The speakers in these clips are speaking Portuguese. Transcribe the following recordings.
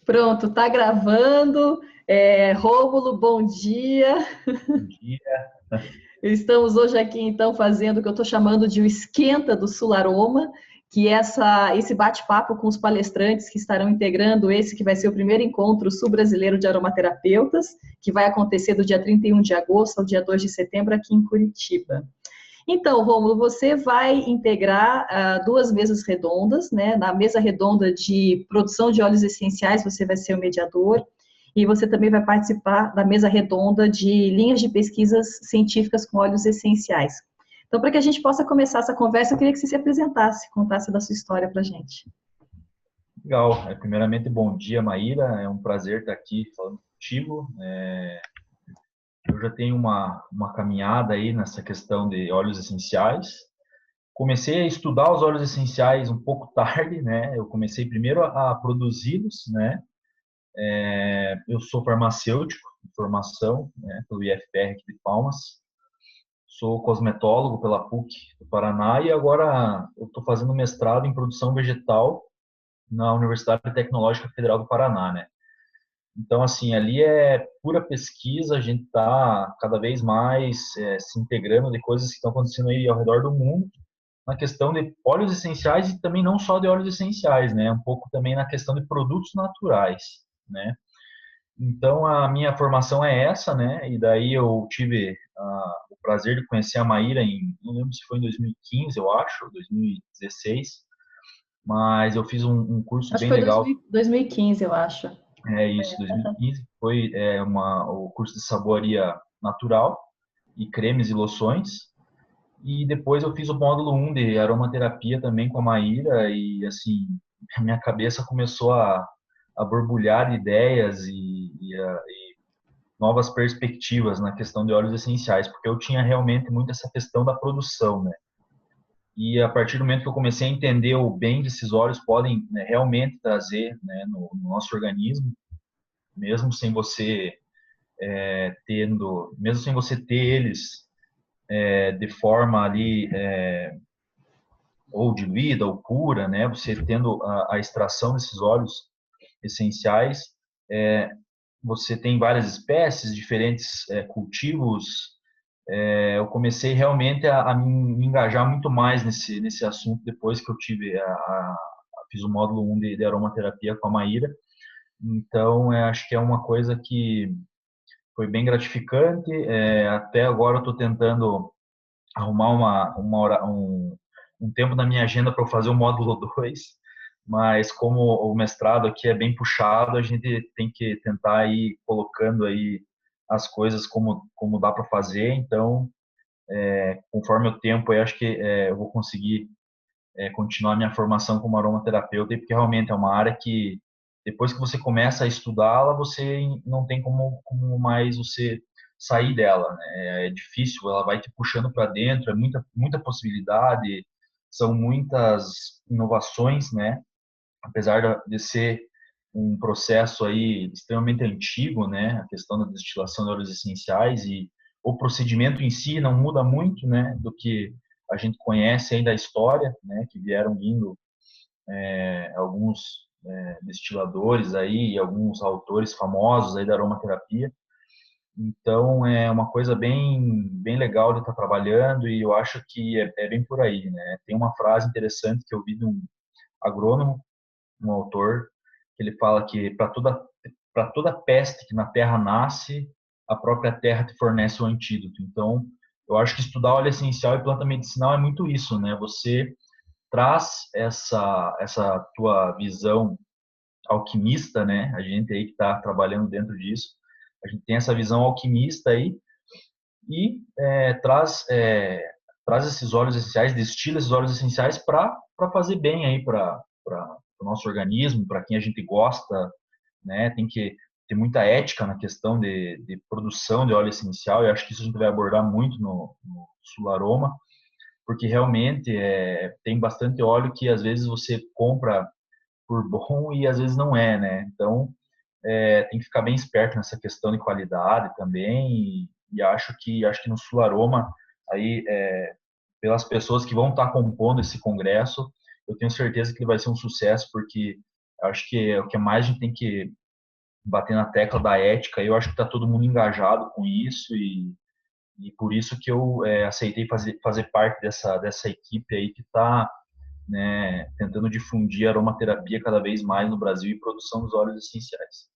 Pronto, tá gravando. Rômulo, bom dia. Bom dia. Estamos hoje aqui então fazendo o que eu estou chamando de o esquenta do Sularoma, que é esse bate-papo com os palestrantes que estarão integrando esse que vai ser o primeiro encontro sul-brasileiro de aromaterapeutas, que vai acontecer do dia 31 de agosto ao dia 2 de setembro aqui em Curitiba. Então, Rômulo, você vai integrar duas mesas redondas, né? Na mesa redonda de produção de óleos essenciais, você vai ser o mediador, e você também vai participar da mesa redonda de linhas de pesquisas científicas com óleos essenciais. Então, para que a gente possa começar essa conversa, eu queria que você se apresentasse, contasse da sua história para a gente. Legal. Primeiramente, bom dia, Maíra. É um prazer estar aqui falando contigo. Eu já tenho uma caminhada aí nessa questão de óleos essenciais. Comecei a estudar os óleos essenciais um pouco tarde, né? Eu comecei primeiro a produzi-los, né? Eu sou farmacêutico de formação, né? Pelo IFPR aqui de Palmas. Sou cosmetólogo pela PUC do Paraná e agora eu estou fazendo mestrado em produção vegetal na Universidade Tecnológica Federal do Paraná, né? Então, assim, ali é pura pesquisa, a gente está cada vez mais se integrando de coisas que estão acontecendo aí ao redor do mundo, na questão de óleos essenciais e também não só de óleos essenciais, né? Um pouco também na questão de produtos naturais, né? Então, a minha formação é essa, né? E daí eu tive o prazer de conhecer a Maíra não lembro se foi em 2015, eu acho, 2016, mas eu fiz um curso Acho que bem foi legal. 2015, eu acho. É isso, 2015 foi o curso de saboaria natural e cremes e loções. E depois eu fiz o módulo 1 de aromaterapia também com a Maíra e assim, a minha cabeça começou a borbulhar de ideias e novas perspectivas na questão de óleos essenciais, porque eu tinha realmente muito essa questão da produção, né? E a partir do momento que eu comecei a entender o bem que esses óleos podem, né, realmente trazer, né, no nosso organismo, mesmo sem você mesmo sem você ter eles de forma ali ou diluída ou pura, né? Você tendo a extração desses óleos essenciais, é, você tem várias espécies, diferentes cultivos. Eu comecei realmente a me engajar muito mais nesse assunto depois que eu fiz o módulo 1 de aromaterapia com a Maíra. Então, acho que é uma coisa que foi bem gratificante. Até agora eu estou tentando arrumar um tempo na minha agenda para eu fazer o módulo 2, mas como o mestrado aqui é bem puxado, a gente tem que tentar ir colocando aí as coisas como dá para fazer. Então, conforme o tempo, eu acho que eu vou conseguir continuar minha formação como aromaterapeuta, porque realmente é uma área que depois que você começa a estudá-la, você não tem como mais você sair dela, né? É difícil, ela vai te puxando para dentro, é muita possibilidade, são muitas inovações, né? Apesar de ser um processo aí extremamente antigo, né? A questão da destilação de óleos essenciais e o procedimento em si não muda muito, né? Do que a gente conhece aí da história, né? Que vieram vindo alguns destiladores aí e alguns autores famosos aí da aromaterapia. Então é uma coisa bem legal de estar trabalhando e eu acho que é bem por aí, né? Tem uma frase interessante que eu vi de um agrônomo, um autor, que ele fala que para toda peste que na terra nasce, a própria terra te fornece o antídoto. Então, eu acho que estudar óleo essencial e planta medicinal é muito isso, né? Você traz essa tua visão alquimista, né? A gente aí que está trabalhando dentro disso, a gente tem essa visão alquimista aí e traz esses óleos essenciais, destila esses óleos essenciais para fazer bem aí para o nosso organismo, para quem a gente gosta, né? Tem que ter muita ética na questão de produção de óleo essencial, e acho que isso a gente vai abordar muito no Sularoma, porque realmente tem bastante óleo que às vezes você compra por bom e às vezes não é, né? Então, tem que ficar bem esperto nessa questão de qualidade também e acho que no Sularoma aí pelas pessoas que vão estar compondo esse congresso, eu tenho certeza que ele vai ser um sucesso porque Eu acho que o que mais a gente tem que bater na tecla da ética, eu acho que está todo mundo engajado com isso e por isso que eu aceitei fazer parte dessa equipe aí que está, né, tentando difundir a aromaterapia cada vez mais no Brasil e produção dos óleos essenciais.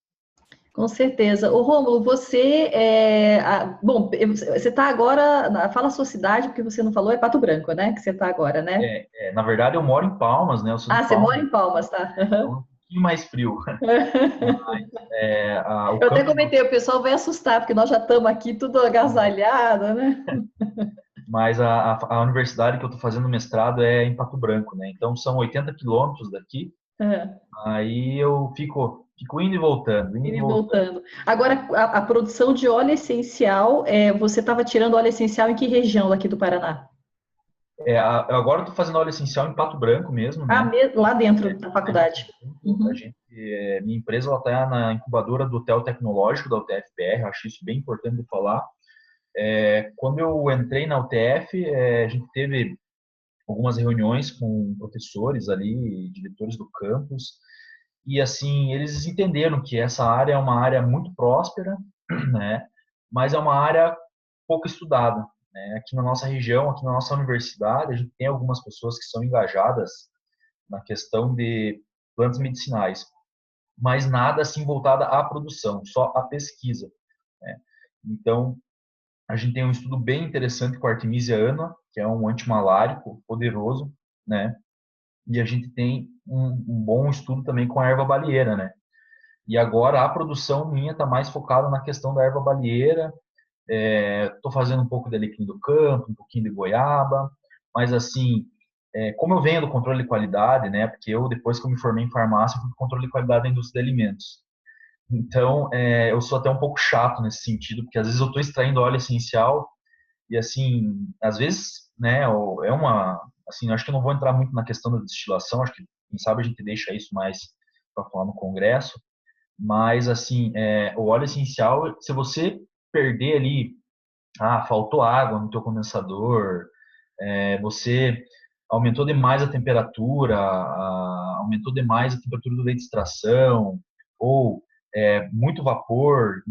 Com certeza. Ô, Rômulo, bom, você está agora, fala a sua cidade, porque você não falou, é Pato Branco, né? Que você está agora, né? Na verdade, eu moro em Palmas, né? Eu sou de Ah, você mora Palmas, em Palmas, tá? então é um pouquinho mais frio. Mas o Eu até campus comentei, o pessoal vai assustar, porque nós já estamos aqui tudo agasalhado, né? Mas a universidade que eu estou fazendo mestrado é em Pato Branco, né? Então são 80 quilômetros daqui. É, Aí eu fico indo e voltando, indo e indo e voltando. voltando. Agora, a produção de óleo essencial, você estava tirando óleo essencial em que região aqui do Paraná? Agora eu estou fazendo óleo essencial em Pato Branco mesmo, Ah, né? lá dentro da Lá em Pato faculdade. Branco, Uhum. minha empresa está na incubadora do Hotel Tecnológico da UTF-PR. Acho isso bem importante de falar. Quando eu entrei na UTF, a gente teve algumas reuniões com professores ali, diretores do campus, e assim, eles entenderam que essa área é uma área muito próspera, né? Mas é uma área pouco estudada, né? Aqui na nossa região, aqui na nossa universidade, a gente tem algumas pessoas que são engajadas na questão de plantas medicinais, mas nada assim voltada à produção, só à pesquisa, né? Então, a gente tem um estudo bem interessante com a Artemisia annua, que é um antimalárico poderoso, né? E a gente tem um bom estudo também com a erva balieira, né? E agora a produção minha está mais focada na questão da erva balieira. Estou fazendo um pouco de alecrim do campo, um pouquinho de goiaba, mas assim, como eu venho do controle de qualidade, né? Porque eu, depois que eu me formei em farmácia, fui para o controle de qualidade da indústria de alimentos. Então, eu sou até um pouco chato nesse sentido, porque às vezes eu estou extraindo óleo essencial e assim, às vezes, né, é uma, assim, acho que eu não vou entrar muito na questão da destilação, acho que, quem sabe, a gente deixa isso mais para falar no congresso, mas assim, o óleo essencial, se você perder ali, faltou água no teu condensador, você aumentou demais a temperatura, aumentou demais a temperatura do leite de extração, ou muito vapor,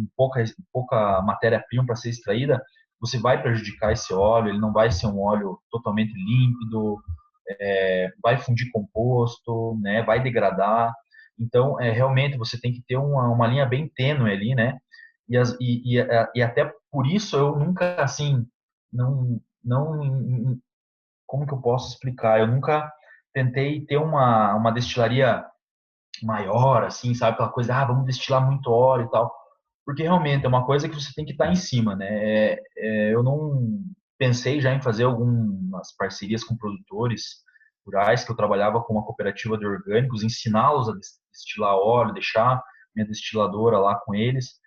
pouca matéria-prima para ser extraída, você vai prejudicar esse óleo, ele não vai ser um óleo totalmente límpido, vai fundir composto, né, vai degradar. Então, realmente você tem que ter uma linha bem tênue ali, né? E até por isso eu nunca, assim, não, como que eu posso explicar? Eu nunca tentei ter uma destilaria maior, assim, sabe? Aquela coisa, vamos destilar muito óleo e tal. Porque realmente é uma coisa que você tem que estar em cima, né? Eu não pensei já em fazer algumas parcerias com produtores rurais, que eu trabalhava com uma cooperativa de orgânicos, ensiná-los a destilar óleo, deixar minha destiladora lá com eles,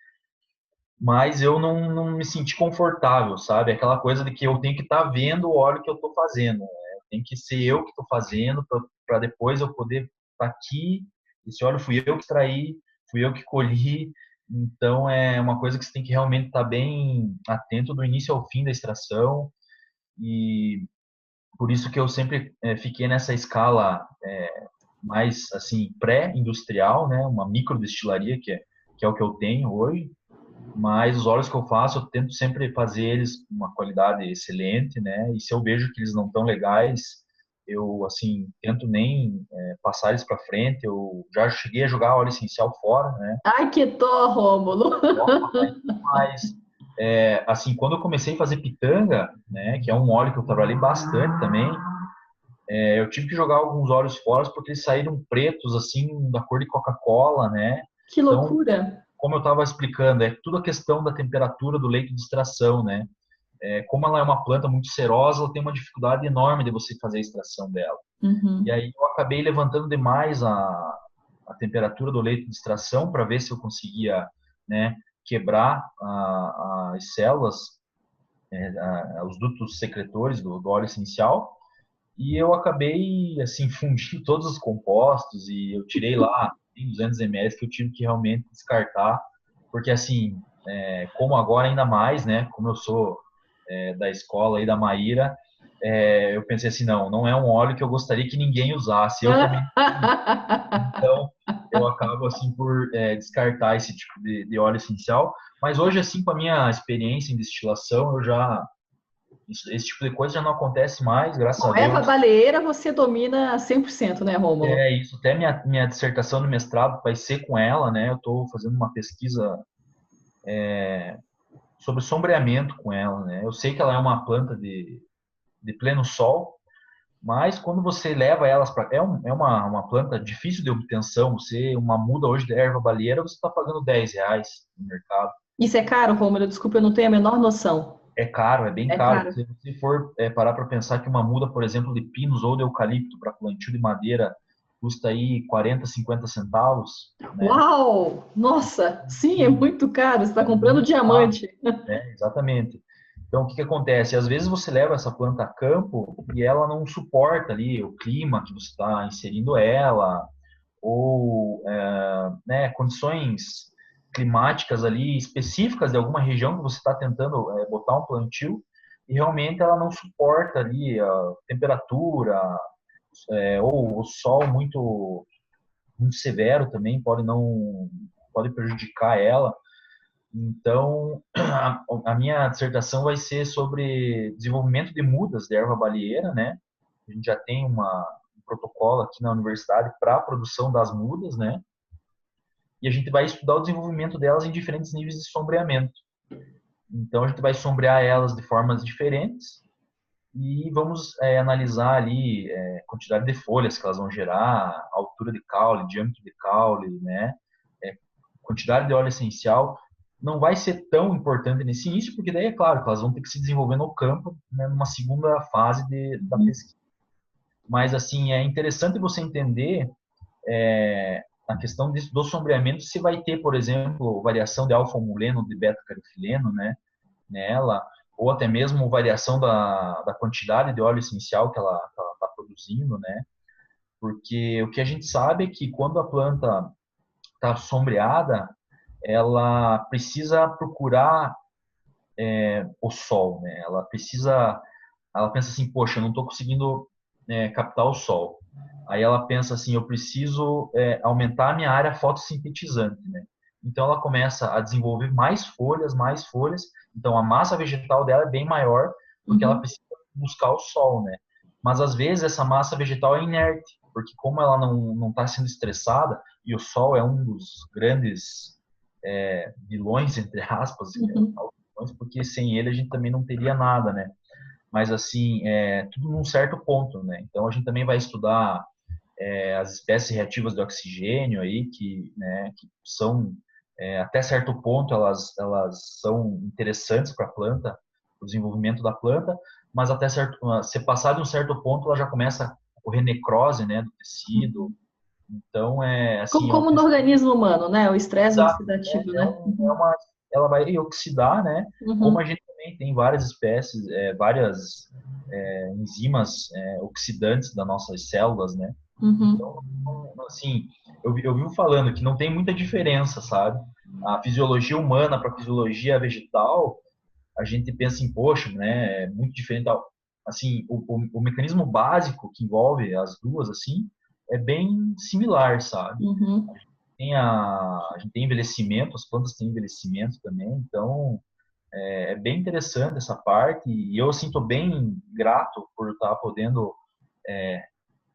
mas eu não me senti confortável, sabe? Aquela coisa de que eu tenho que estar vendo o óleo que eu estou fazendo, né? Tem que ser eu que estou fazendo para depois eu poder estar aqui. Esse óleo fui eu que extraí, fui eu que colhi. Então é uma coisa que você tem que realmente estar bem atento do início ao fim da extração e por isso que eu sempre fiquei nessa escala mais assim pré-industrial, né? Uma microdestilaria que é o que eu tenho hoje, mas os óleos que eu faço, eu tento sempre fazer eles com uma qualidade excelente, né? E se eu vejo que eles não estão legais, eu, assim, tento nem passar eles para frente. Eu já cheguei a jogar óleo essencial fora, né? Ai, que dó, Rômulo! Mas, assim, quando eu comecei a fazer pitanga, né? Que é um óleo que eu trabalhei bastante também, eu tive que jogar alguns óleos fora porque eles saíram pretos, assim, da cor de Coca-Cola, né? Que Então, loucura! como eu estava explicando, é tudo a questão da temperatura do leito de extração, né? Como ela é uma planta muito serosa, ela tem uma dificuldade enorme de você fazer a extração dela. E Uhum. aí eu acabei levantando demais a temperatura do leito de extração para ver se eu conseguia, né, quebrar as células, os dutos secretores do óleo essencial. E eu acabei, assim, fundindo todos os compostos e eu tirei lá 200 ml que eu tive que realmente descartar, porque, assim, como agora ainda mais, né, como eu sou da escola aí da Maíra, eu pensei assim, não é um óleo que eu gostaria que ninguém usasse. Eu também. Então, eu acabo, assim, por descartar esse tipo de óleo essencial. Mas hoje, assim, com a minha experiência em destilação, esse tipo de coisa já não acontece mais, graças a Bom, erva Deus. baleeira você domina 100%, né, Rômulo? Isso, até minha dissertação de mestrado vai ser com ela, né? Eu estou fazendo uma pesquisa sobre sombreamento com ela, né? Eu sei que ela é uma planta de pleno sol, mas quando você leva elas para... uma planta difícil de obtenção. Uma muda hoje de erva baleeira, você está pagando R$ 10 no mercado. Isso é caro, Rômulo? Desculpa, eu não tenho a menor noção. É caro, é bem É caro. caro. Se você for parar para pensar que uma muda, por exemplo, de pinos ou de eucalipto para plantio de madeira custa aí 40, 50 centavos, né? Uau! Nossa, sim, é Sim, muito caro. Você está é comprando muito caro, diamante. né? Exatamente. Então, o que que acontece? Às vezes você leva essa planta a campo e ela não suporta ali o clima que você está inserindo ela, ou né, condições climáticas ali específicas de alguma região que você está tentando botar um plantio, e realmente ela não suporta ali a temperatura, ou o sol muito severo também pode prejudicar ela. Então, a minha dissertação vai ser sobre desenvolvimento de mudas de erva baleeira, né? A gente já tem um protocolo aqui na universidade para a produção das mudas, né? E a gente vai estudar o desenvolvimento delas em diferentes níveis de sombreamento. Então, a gente vai sombrear elas de formas diferentes e vamos analisar ali quantidade de folhas que elas vão gerar, altura de caule, diâmetro de caule, né? É, quantidade de óleo essencial. Não vai ser tão importante nesse início, porque daí é claro que elas vão ter que se desenvolver no campo, né, numa segunda fase da pesquisa. Mas, assim, é interessante você entender a questão do sombreamento, se vai ter, por exemplo, variação de alfa-omuleno, de beta-caroteno, né, nela, ou até mesmo variação da quantidade de óleo essencial que ela está produzindo, né? Porque o que a gente sabe é que quando a planta está sombreada, ela precisa procurar o sol, né? Ela pensa assim, poxa, eu não estou conseguindo captar o sol. Aí ela pensa assim, eu preciso aumentar a minha área fotossintetizante, né? Então ela começa a desenvolver mais folhas, mais folhas. Então a massa vegetal dela é bem maior, porque ela Uhum, precisa buscar o sol, né? Mas às vezes essa massa vegetal é inerte, porque como ela não está sendo estressada, e o sol é um dos grandes vilões, entre aspas, uhum. porque sem ele a gente também não teria nada, né? Mas assim, tudo num certo ponto, né? Então a gente também vai estudar as espécies reativas de oxigênio aí, né, que são, até certo ponto, elas são interessantes para a planta, para o desenvolvimento da planta, mas até se passar de um certo ponto, ela já começa a ocorrer necrose, né, do tecido. Então, Como, assim, é uma como no questão. organismo humano, né? O estresse Exato, oxidativo, é, é né? um- é Uhum, uma, ela vai oxidar, né? Como a uhum, gente também tem várias espécies, várias enzimas oxidantes das nossas células, né? uhum. Então, assim, eu vivo falando que não tem muita diferença, sabe? A fisiologia humana para a fisiologia vegetal, a gente pensa em, poxa, né? É muito diferente. Assim, o mecanismo básico que envolve as duas, assim, é bem similar, sabe? Uhum. A gente tem envelhecimento, as plantas têm envelhecimento também, então é bem interessante essa parte e eu sinto bem grato por estar podendo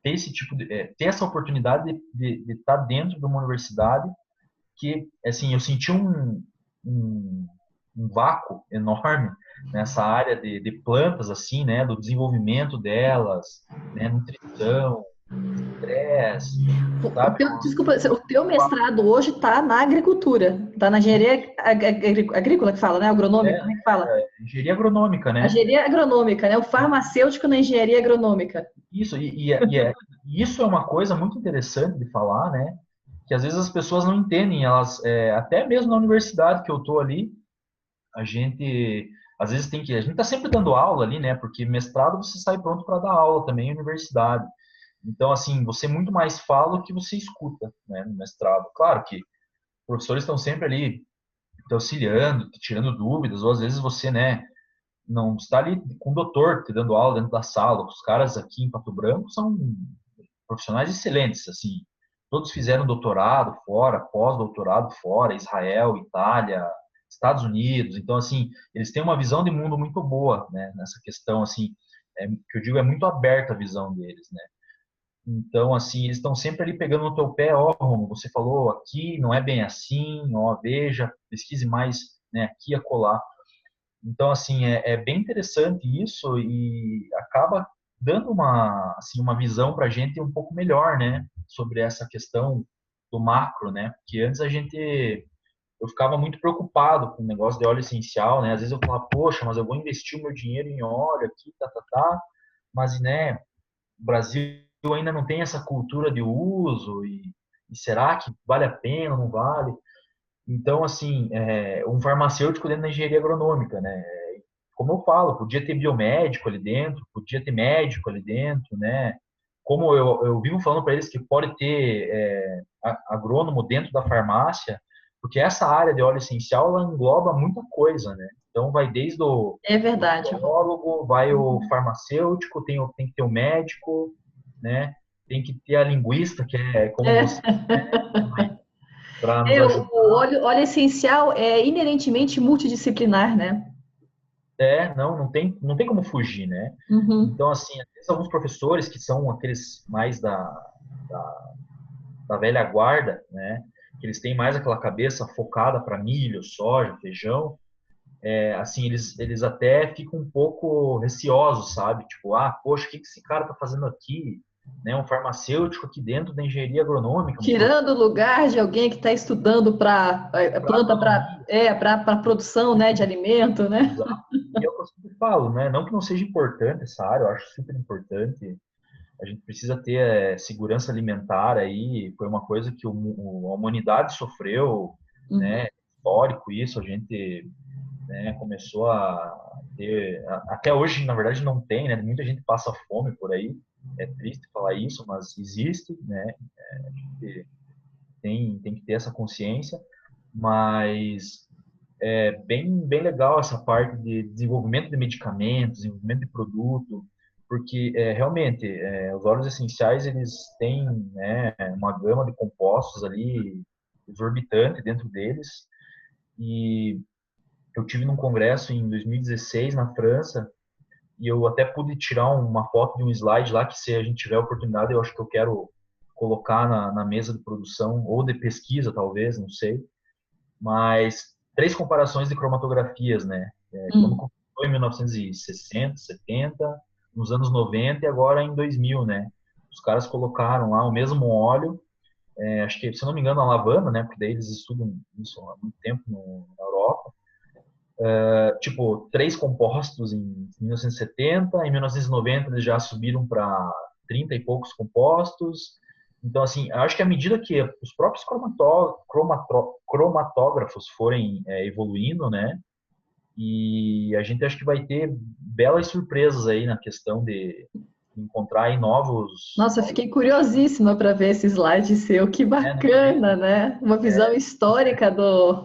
ter esse tipo ter essa oportunidade de estar dentro de uma universidade que, assim, eu senti um, um vácuo enorme nessa área de plantas, assim, né, do desenvolvimento delas, né, nutrição, estresse, sabe? Desculpa, o teu mestrado hoje está na agricultura, está na engenharia agrícola que fala, né? Agronômica, como é que fala? Engenharia agronômica, A né? engenharia agronômica, né? O farmacêutico na engenharia agronômica. Isso, e isso é uma coisa muito interessante de falar, né? Que às vezes as pessoas não entendem, até mesmo na universidade que eu tô ali, a gente às vezes a gente está sempre dando aula ali, né? Porque mestrado você sai pronto para dar aula também em universidade. Então, assim, você muito mais fala do que você escuta, né? No mestrado. Claro que os professores estão sempre ali te auxiliando, te tirando dúvidas, ou às vezes você, né? não está ali com o doutor te dando aula dentro da sala. Os caras aqui em Pato Branco são profissionais excelentes, assim. Todos fizeram doutorado fora, pós-doutorado fora, Israel, Itália, Estados Unidos. Então, assim, eles têm uma visão de mundo muito boa, né? Nessa questão, assim, que eu digo, é muito aberta a visão deles, né? Então, assim, eles estão sempre ali pegando no teu pé, ó, Romo, você falou aqui, não é bem assim, ó, veja, pesquise mais, né, aqui e acolá. Então, assim, é bem interessante isso e acaba dando uma, assim, uma visão para a gente um pouco melhor, né, sobre essa questão do macro, né, porque antes eu ficava muito preocupado com o negócio de óleo essencial, né, às vezes eu falava, poxa, mas eu vou investir o meu dinheiro em óleo aqui, mas, né, o Brasil ainda não tem essa cultura de uso e será que vale a pena, não vale? Então, assim, um farmacêutico dentro da engenharia agronômica, né? Como eu falo, podia ter biomédico ali dentro, podia ter médico ali dentro, né? Como eu vivo falando para eles que pode ter agrônomo dentro da farmácia, porque essa área de óleo essencial, ela engloba muita coisa, né? Então, vai desde É o verdade. biólogo, vai o farmacêutico, tem que ter o médico, né? Tem que ter a linguista, que é como você, É. para nos O ajudar. óleo essencial é inerentemente multidisciplinar, né? Não tem como fugir, né? Uhum. Então, assim, às vezes alguns professores que são aqueles mais da velha guarda, né? Que eles têm mais aquela cabeça focada para milho, soja, feijão, assim, eles até ficam um pouco receosos, sabe? Tipo, poxa, o que esse cara tá fazendo aqui? Né? Um farmacêutico aqui dentro da engenharia agronômica, um professor Tirando o lugar de alguém que está estudando para para planta agronomia. para produção, né, de alimento, né? Exato. E é o que eu sempre falo, né? Não que não seja importante essa área, eu acho super importante. A gente precisa ter segurança alimentar aí, foi uma coisa que a humanidade sofreu, Uhum. né? Histórico isso, a gente, né, começou a ter, até hoje, na verdade, não tem, né? Muita gente passa fome por aí, é triste falar isso, mas existe, né? A gente tem que ter essa consciência, mas bem legal essa parte de desenvolvimento de medicamentos, desenvolvimento de produto, porque realmente os óleos essenciais eles têm, né, uma gama de compostos ali exorbitante dentro deles. E eu tive num congresso em 2016 na França e eu até pude tirar uma foto de um slide lá que, se a gente tiver a oportunidade, eu acho que eu quero colocar na mesa de produção ou de pesquisa, talvez, não sei, mas 3 comparações de cromatografias, né? Quando Hum. começou em 1960, 70, nos anos 90 e agora em 2000, né? Os caras colocaram lá o mesmo óleo, acho que, se não me engano, a lavanda, né? Porque daí eles estudam isso há muito tempo na Europa. Tipo, 3 compostos em 1970, em 1990 eles já subiram para 30 e poucos compostos. Então, assim, acho que à medida que os próprios cromatógrafos forem evoluindo, né, e a gente acho que vai ter belas surpresas aí na questão de encontrar aí Nossa, eu novos, fiquei curiosíssima para ver esse slide seu. Que né, não é? bacana, né? Uma visão histórica do.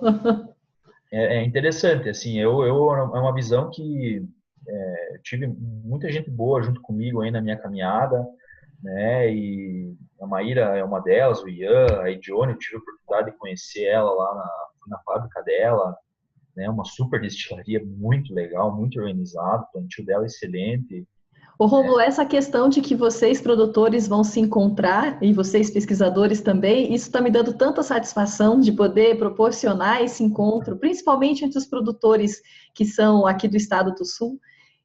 É interessante, assim, é uma visão que eu tive muita gente boa junto comigo aí na minha caminhada, né? E a Maíra é uma delas, o Ian, a Edione, eu tive a oportunidade de conhecer ela lá na fábrica dela, né? Uma super destilaria muito legal, muito organizado, o plantio dela é excelente. Ô, Rômulo, essa questão de que vocês, produtores, vão se encontrar, e vocês, pesquisadores também, isso está me dando tanta satisfação de poder proporcionar esse encontro, principalmente entre os produtores que são aqui do estado do Sul,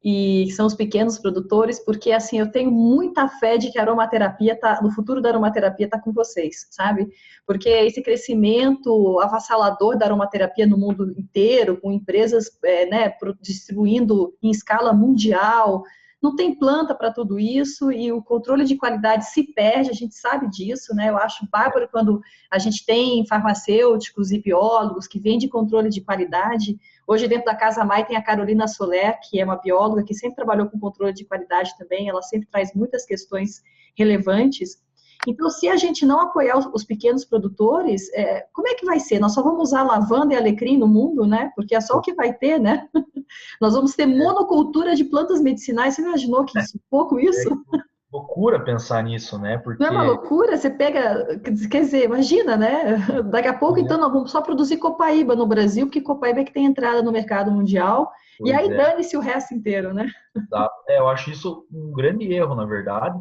e que são os pequenos produtores, porque, assim, eu tenho muita fé de que a aromaterapia tá, no futuro da aromaterapia está com vocês, sabe? Porque esse crescimento avassalador da aromaterapia no mundo inteiro, com empresas, né, distribuindo em escala mundial, não tem planta para tudo isso e o controle de qualidade se perde, a gente sabe disso, né? Eu acho bárbaro quando a gente tem farmacêuticos e biólogos que vendem controle de qualidade. Hoje, dentro da Casa Mai, tem a Carolina Soler, que é uma bióloga que sempre trabalhou com controle de qualidade também, ela sempre traz muitas questões relevantes. Então, se a gente não apoiar os pequenos produtores, como é que vai ser? Nós só vamos usar lavanda e alecrim no mundo, né? Porque é só o que vai ter, né? Nós vamos ter monocultura de plantas medicinais. Você imaginou que pouco isso? Loucura pensar nisso, né? Não é uma Porque loucura? Você pega, quer dizer, imagina, né? Daqui a pouco, então, nós vamos só produzir copaíba no Brasil, porque copaíba é que tem entrada no mercado mundial, e pois aí é, dane-se o resto inteiro, né? eu acho isso um grande erro, na verdade.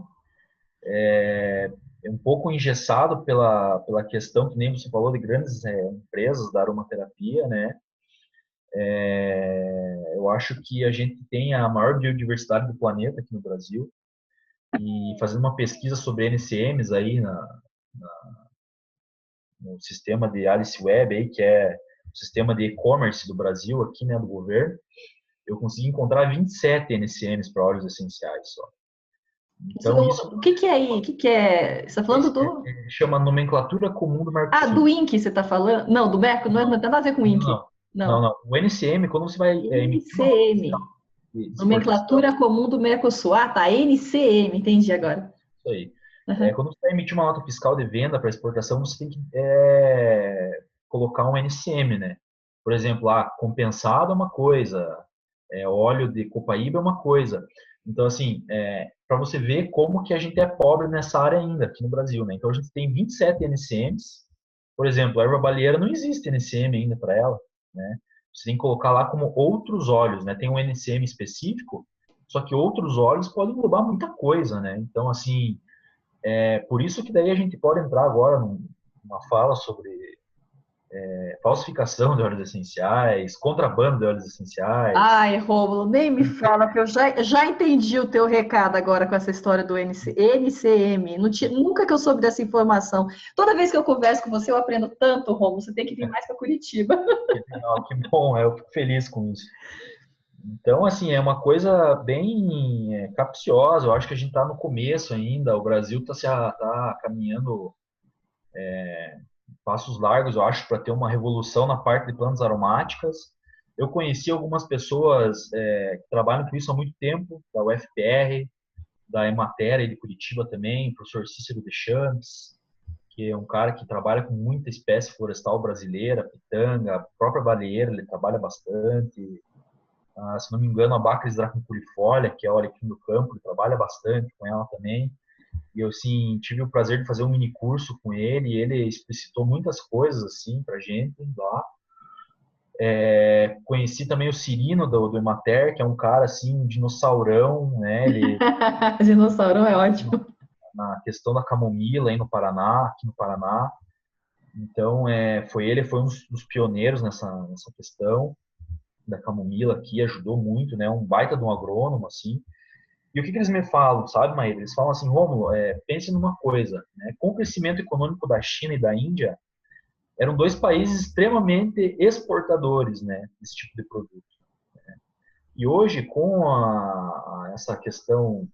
É um pouco engessado pela questão que nem você falou de grandes empresas da aromaterapia, né? Eu acho que a gente tem a maior biodiversidade do planeta aqui no Brasil e fazendo uma pesquisa sobre NCMs aí no sistema de Alice Web aí, que é o sistema de e-commerce do Brasil aqui, né, do governo, eu consegui encontrar 27 NCMs para óleos essenciais só. Então isso O que que é aí? O que que é? Você está falando do... chama nomenclatura comum do Ah, do Mercosul. INC você está falando? Não, do Merco, não, não tem nada a ver com o INC. Não, não, Não. não. O NCM, quando você vai emitir uma nota fiscal NCM, de exportação, nomenclatura comum do Mercosul. Ah, tá, NCM, entendi agora. isso aí. Uhum. Quando você vai emitir uma nota fiscal de venda para exportação, você tem que colocar um NCM, né? Por exemplo, compensado é uma coisa, óleo de copaíba é uma coisa. Então, assim, para você ver como que a gente é pobre nessa área ainda, aqui no Brasil, né? Então, a gente tem 27 NCMs. Por exemplo, a erva baleeira não existe NCM ainda para ela, né? Você tem que colocar lá como outros óleos, né? Tem um NCM específico, só que outros óleos podem englobar muita coisa, né? Então, assim, por isso que daí a gente pode entrar agora numa fala sobre falsificação de óleos essenciais, contrabando de óleos essenciais. Ai, Rômulo, nem me fala, que eu já entendi o teu recado agora com essa história do NCM. Nunca que eu soube dessa informação. Toda vez que eu converso com você, eu aprendo tanto, Rômulo. Você tem que vir mais para Curitiba. Que legal, que bom, eu fico feliz com isso. Então, assim, é uma coisa bem capciosa. Eu acho que a gente está no começo ainda. O Brasil tá caminhando passos largos, eu acho, para ter uma revolução na parte de plantas aromáticas. Eu conheci algumas pessoas que trabalham com isso há muito tempo, da UFPR, da Emater de Curitiba também, o professor Cícero Deschamps, que é um cara que trabalha com muita espécie florestal brasileira, pitanga, a própria baleeira, ele trabalha bastante. Se não me engano, a Bacris draconculifolia, que é a aqui do campo, ele trabalha bastante com ela também. E eu, sim, tive o prazer de fazer um mini curso com ele, e ele explicitou muitas coisas, assim, pra gente lá. Conheci também o Cirino do Emater, que é um cara, assim, um dinossaurão, né? Ele, Dinossauro é ótimo. na questão da camomila aí no Paraná, aqui no Paraná. Então, foi um dos pioneiros nessa questão da camomila aqui, ajudou muito, né? Um baita de um agrônomo, assim. E o que eles me falam, sabe, Maíra? Eles falam assim, Rômulo, pense numa coisa, né? Com o crescimento econômico da China e da Índia, eram dois países extremamente exportadores, né, desse tipo de produto. E hoje, com essa questão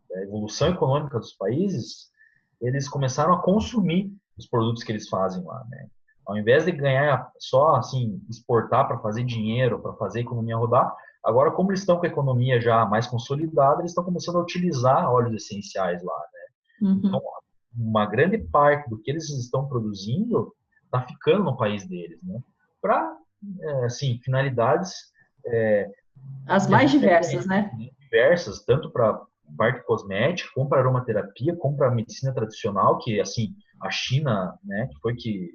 da evolução econômica dos países, eles começaram a consumir os produtos que eles fazem lá, né? Ao invés de ganhar só, assim, exportar para fazer dinheiro, para fazer a economia rodar, agora, como eles estão com a economia já mais consolidada, eles estão começando a utilizar óleos essenciais lá, né? Então, Uhum. uma grande parte do que eles estão produzindo está ficando no país deles, né? Para, assim, finalidades As que a mais gente já diversas, conhece, né? né? Diversas, tanto para parte cosmética, como para aromaterapia, como para medicina tradicional, que, assim, a China, né, que foi que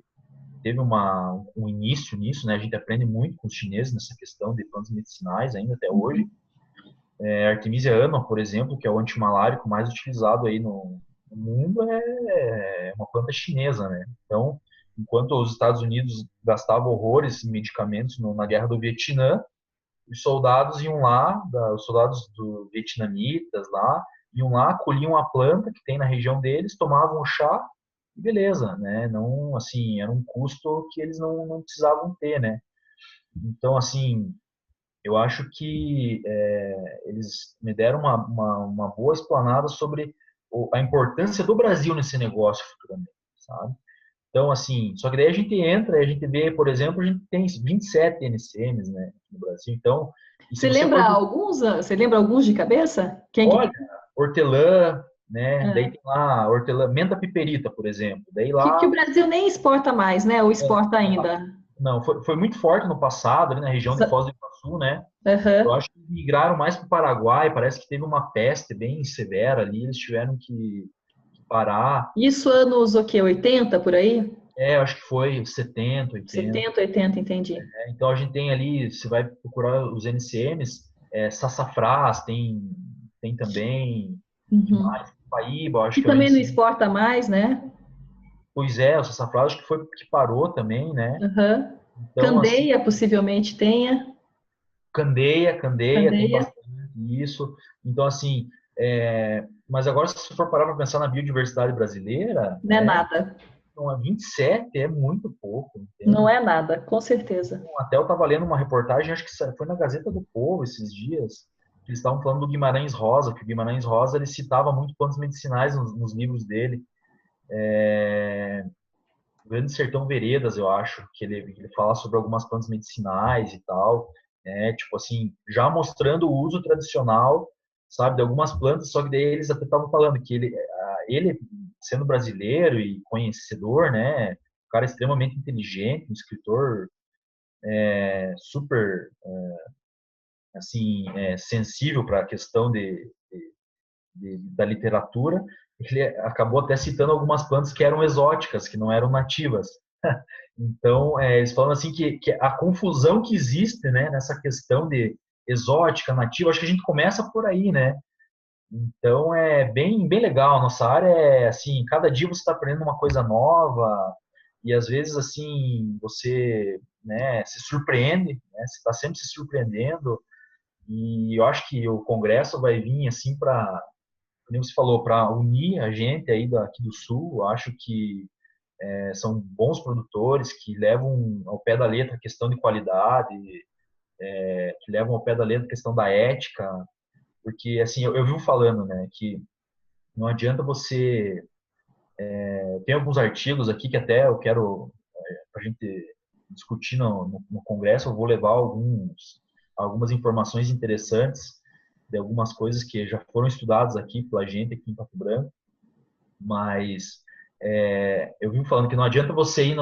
teve um início nisso, né? A gente aprende muito com os chineses nessa questão de plantas medicinais ainda até hoje. Artemisia annua, por exemplo, que é o antimalárico mais utilizado aí no mundo, é uma planta chinesa, né? Então, enquanto os Estados Unidos gastavam horrores em medicamentos na guerra do Vietnã, os soldados iam lá, os soldados do vietnamitas lá, iam lá, colhiam a planta que tem na região deles, tomavam o chá e beleza, né? Não, assim, era um custo que eles não precisavam ter, né? Então, assim, eu acho que eles me deram uma boa explanada sobre a importância do Brasil nesse negócio futuramente, sabe? Então, assim, só que daí a gente entra e a gente vê, por exemplo, a gente tem 27 NCMs, né, no Brasil. Então, e se Você você lembra for, alguns? Você lembra alguns de cabeça? Quem que olha, hortelã, né, daí é. tem lá hortelã, menta piperita, por exemplo. Daí Que o lá, Brasil nem exporta mais, né? Ou é, exporta ainda? não, foi muito forte no passado, ali na região de Foz do Sul, né? Eu Aham. acho que migraram mais para o Paraguai, parece que teve uma peste bem severa ali, eles tiveram que parar. Isso anos o quê? 80 por aí? Eu acho que foi 70, 80. 70, 80, entendi. Então a gente tem ali, você vai procurar os NCMs, Sassafrás, tem também, que Uhum. mais? Paíba, eu acho E que é o também não NCM. exporta mais, né? Pois é, o Sassafrás acho que foi que parou também, né? Aham. Então, assim, Candeia possivelmente tenha. Candeia, tem Candeia bastante isso. Então, assim, mas agora se você for parar para pensar na biodiversidade brasileira, não é né? nada. Então, a 27 é muito pouco, Não entende? é nada, com certeza. Até eu estava lendo uma reportagem, acho que foi na Gazeta do Povo esses dias, que eles estavam falando do Guimarães Rosa, que o Guimarães Rosa ele citava muito plantas medicinais nos livros dele. Grande Sertão Veredas, eu acho, que ele fala sobre algumas plantas medicinais e tal, né? Tipo assim, já mostrando o uso tradicional, sabe, de algumas plantas, só que daí eles até estavam falando que ele sendo brasileiro e conhecedor, né, um cara extremamente inteligente, um escritor super assim sensível para a questão da literatura, ele acabou até citando algumas plantas que eram exóticas, que não eram nativas. Então, eles falam assim que a confusão que existe, né, nessa questão de exótica, nativa, acho que a gente começa por aí, né? Então, é bem legal. A nossa área é assim, cada dia você está aprendendo uma coisa nova e às vezes assim você, né, se surpreende, né? Você está sempre se surpreendendo e eu acho que o congresso vai vir assim para, como você falou, para unir a gente aí daqui do Sul. Eu acho que são bons produtores que levam ao pé da letra a questão de qualidade, que levam ao pé da letra a questão da ética, porque assim eu vivo falando, né, que não adianta você tem alguns artigos aqui que até eu quero a gente discutir no congresso, eu vou levar algumas informações interessantes de algumas coisas que já foram estudadas aqui pela gente aqui em Pato Branco, mas eu vim falando que não adianta você ir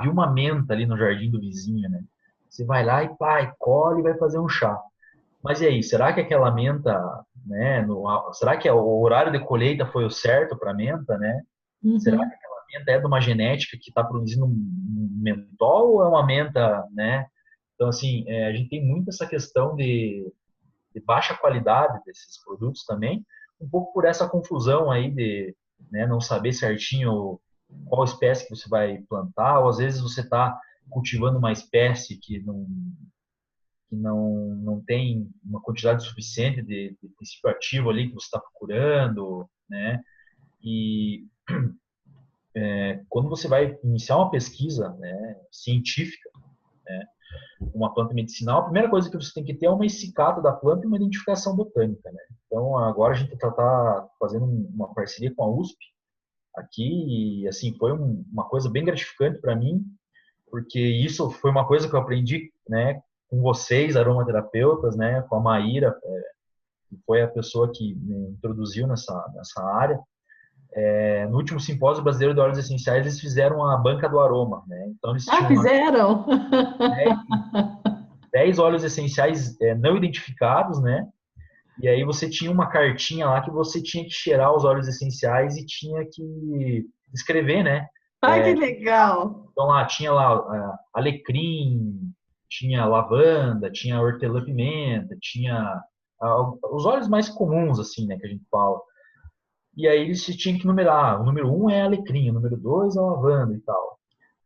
viu uma menta ali no jardim do vizinho, né? Você vai lá e pá, e colhe e vai fazer um chá. Mas e aí, será que aquela menta, né, será que o horário de colheita foi o certo para a menta, né? Será que Uhum. aquela menta é de uma genética que está produzindo um mentol ou é uma menta, né? Então, assim, a gente tem muito essa questão de baixa qualidade desses produtos também, um pouco por essa confusão aí de, né, não saber certinho qual espécie que você vai plantar, ou às vezes você está cultivando uma espécie que não tem uma quantidade suficiente de princípio ativo ali que você está procurando, né? E quando você vai iniciar uma pesquisa, né, científica, né, uma planta medicinal, a primeira coisa que você tem que ter é uma essicata da planta e uma identificação botânica, né? Então, agora a gente está fazendo uma parceria com a USP aqui e, assim, foi uma coisa bem gratificante para mim, porque isso foi uma coisa que eu aprendi, né, com vocês, aromaterapeutas, né, com a Maíra, que foi a pessoa que me introduziu nessa área. No último simpósio brasileiro de óleos essenciais, eles fizeram a banca do aroma, né? Então, eles Ah, tinham lá fizeram? 10, 10 óleos essenciais não identificados, né? E aí você tinha uma cartinha lá que você tinha que cheirar os óleos essenciais e tinha que escrever, né? Ai, que legal. Então lá tinha lá alecrim, tinha lavanda, tinha hortelã-pimenta, tinha os óleos mais comuns assim, né, que a gente fala. E aí eles tinham que numerar. O número um é alecrim, o número 2 é lavanda e tal.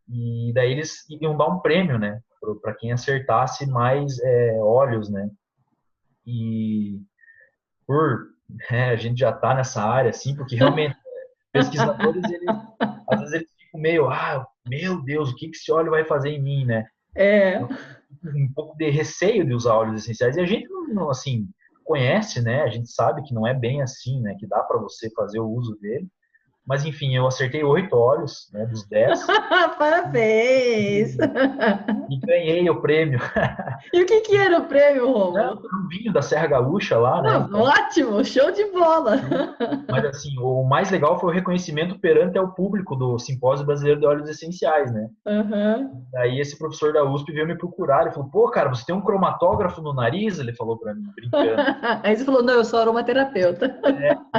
E daí eles iam dar um prêmio, né, para quem acertasse mais óleos, né. E por a gente já está nessa área, assim, porque realmente pesquisadores, eles, às vezes eles ficam meio, meu Deus, o que esse óleo vai fazer em mim, né? É. Então, um pouco de receio de usar óleos essenciais. E a gente não, assim, conhece, né? A gente sabe que não é bem assim, né? Que dá para você fazer o uso dele. Mas, enfim, eu acertei 8 olhos, né, dos 10 Parabéns! e ganhei o prêmio. E o que que era o prêmio, Não, Rômulo? um vinho da Serra Gaúcha lá, né? Ah, Então, ótimo, show de bola! mas assim, o mais legal foi o reconhecimento perante ao público do Simpósio Brasileiro de Óleos Essenciais, né? Aham. Daí esse professor da USP veio me procurar e falou: pô, cara, você tem um cromatógrafo no nariz? Ele falou para mim, brincando. Aí você falou, não, eu sou aromaterapeuta.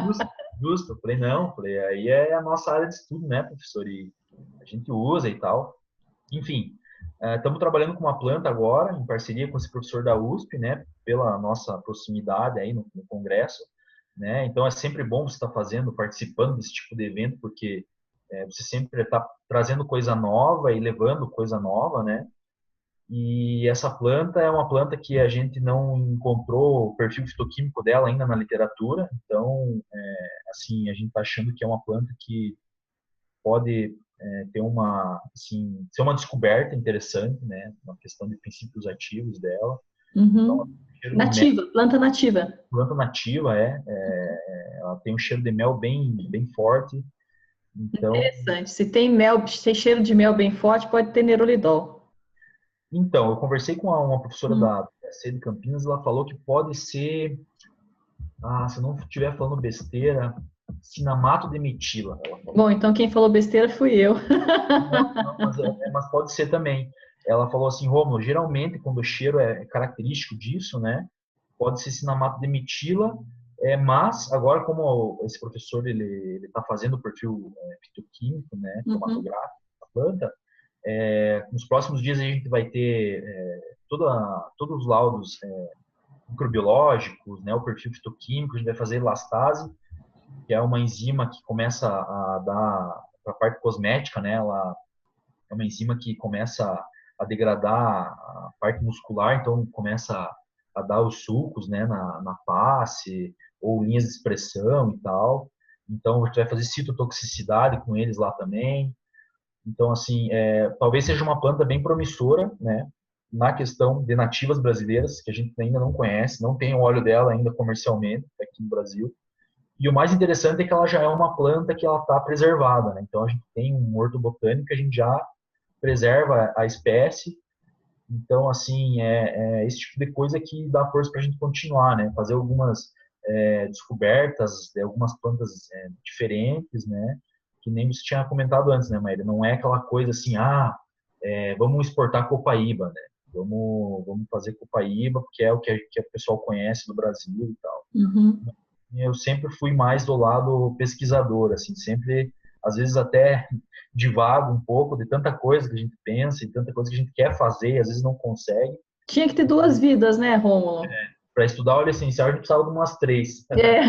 Justo, justo. Eu falei, não, falei, aí é a nossa área de estudo, né, professor? E a gente usa e tal. Enfim, estamos trabalhando com uma planta agora, em parceria com esse professor da USP, né, pela nossa proximidade aí no congresso, né? Então é sempre bom você estar fazendo, participando desse tipo de evento, porque você sempre está trazendo coisa nova e levando coisa nova, né? E essa planta é uma planta que a gente não encontrou o perfil fitoquímico dela ainda na literatura, então, assim, a gente está achando que é uma planta que pode ter uma, assim, ser uma descoberta interessante, né, na questão de princípios ativos dela. Então, Uhum. o cheiro de mel, Nativa, planta nativa. planta nativa ela tem um cheiro de mel bem forte. Então, Interessante. Se tem mel, se tem cheiro de mel bem forte, pode ter nerolidol. eu conversei com uma professora Hum. da C de Campinas, ela falou que pode ser, se eu não estiver falando besteira, cinamato de metila, ela falou. Bom, então quem falou besteira fui eu. Não, mas pode ser também. Ela falou assim, Rômulo, geralmente quando o cheiro é característico disso, né, pode ser cinamato de metila, mas agora como esse professor ele está fazendo o perfil fitoquímico, né, Uhum. cromatográfico da planta, nos próximos dias a gente vai ter todos os laudos microbiológicos, né, o perfil fitoquímico, a gente vai fazer elastase, que é uma enzima que começa a dar para a parte cosmética, né, ela é uma enzima que começa a degradar a parte muscular, então começa a dar os sulcos, né, na face ou linhas de expressão e tal. Então a gente vai fazer citotoxicidade com eles lá também. Então assim, talvez seja uma planta bem promissora, né, na questão de nativas brasileiras que a gente ainda não conhece, não tem o óleo dela ainda comercialmente aqui no Brasil. E o mais interessante é que ela já é uma planta que ela está preservada, né? Então a gente tem um horto botânico que a gente já preserva a espécie. Então, assim, esse tipo de coisa que dá força para a gente continuar, né? Fazer algumas descobertas de algumas plantas diferentes, né? Que nem você tinha comentado antes, né, Maíra? Não é aquela coisa assim, vamos exportar copaíba, né? Vamos fazer copaíba, porque é o que o pessoal conhece do Brasil e tal. Uhum. Eu sempre fui mais do lado pesquisador, assim, sempre, às vezes até divago um pouco de tanta coisa que a gente pensa e tanta coisa que a gente quer fazer e às vezes não consegue. Tinha que ter duas vidas, né, Rômulo? Para estudar óleo essencial, a gente precisava de umas 3, É,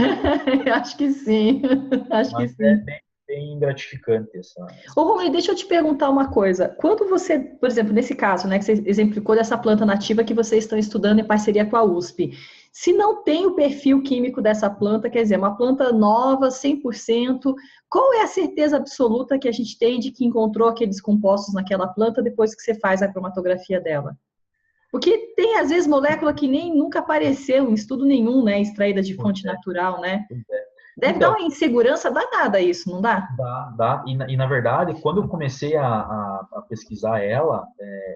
acho que sim. Acho que mas é sim. bem gratificante essa Ô, Rony, questão. deixa eu te perguntar uma coisa. Quando você, por exemplo, nesse caso, né, que você exemplificou dessa planta nativa que vocês estão estudando em parceria com a USP, se não tem o perfil químico dessa planta, quer dizer, uma planta nova, 100%, qual é a certeza absoluta que a gente tem de que encontrou aqueles compostos naquela planta depois que você faz a cromatografia dela? Porque tem, às vezes, molécula que nem nunca apareceu em estudo nenhum, né, extraída de Pois fonte é, natural, né? pois é. Deve dar Então, uma insegurança danada isso, não dá? dá. Na verdade, quando eu comecei a pesquisar ela,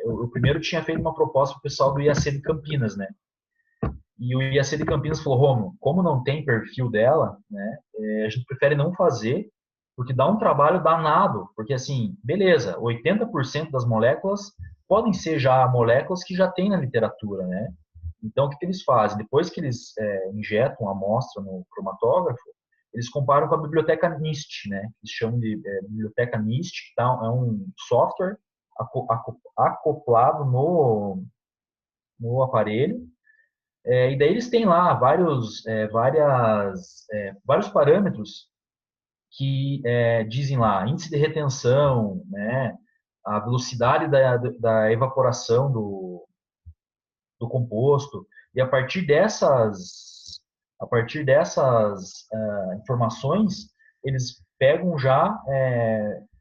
eu primeiro tinha feito uma proposta para o pessoal do IAC de Campinas, né? E o IAC de Campinas falou, Romo, como não tem perfil dela, né, a gente prefere não fazer, porque dá um trabalho danado, porque assim, beleza, 80% das moléculas podem ser já moléculas que já tem na literatura, né? Então, o que eles fazem? Depois que eles injetam a amostra no cromatógrafo, eles comparam com a biblioteca NIST, né? Eles chamam de biblioteca NIST, que é um software acoplado no aparelho, e daí eles têm lá vários parâmetros que dizem lá índice de retenção, né, a velocidade da evaporação do composto, e a partir dessas informações, eles pegam já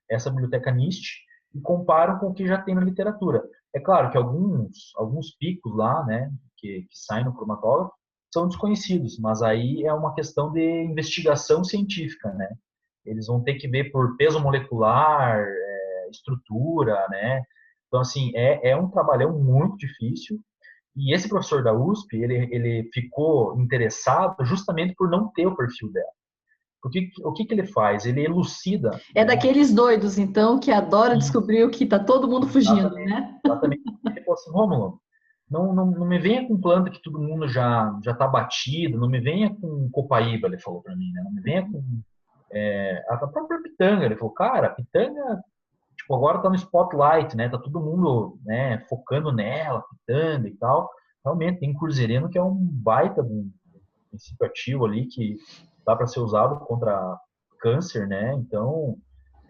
essa biblioteca NIST e comparam com o que já tem na literatura. É claro que alguns picos lá, né, que saem no cromatógrafo, são desconhecidos, mas aí é uma questão de investigação científica, né? eles vão ter que ver por peso molecular, estrutura, né? Então, assim, é um trabalhão muito difícil. E esse professor da USP, ele ficou interessado justamente por não ter o perfil dela. Porque o que ele faz? Ele elucida, É né? daqueles doidos, então, que adora E, descobrir o que está todo mundo fugindo, exatamente, né? exatamente. Ele falou assim, Rômulo, não me venha com planta que todo mundo já está batido, não me venha com copaíba, ele falou para mim, né? Não me venha com a própria pitanga. Ele falou, cara, a pitanga, tipo, agora tá no spotlight, né? Tá todo mundo, né, focando nela, pitanga e tal. Realmente, tem cruzereno que é um baita de um princípio ativo ali que dá para ser usado contra câncer, né? Então,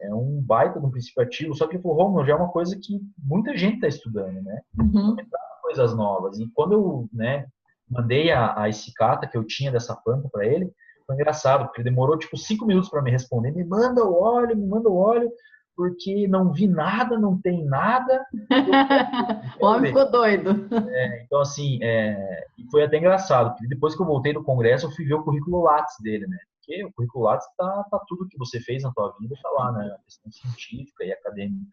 é um baita de um princípio ativo. Só que o Romulo já é uma coisa que muita gente está estudando, né? Uhum. Coisas novas. E quando eu, né, mandei a escicata que eu tinha dessa planta para ele, foi engraçado, porque ele demorou tipo 5 minutos para me responder. Me manda o óleo, porque não vi nada, não tem nada. Eu O quero homem ver. ficou doido. Então, assim, e foi até engraçado, porque depois que eu voltei do congresso, eu fui ver o currículo Lattes dele, né? Porque o currículo Lattes tá tudo que você fez na tua vida, tá lá, né? A questão científica e acadêmica.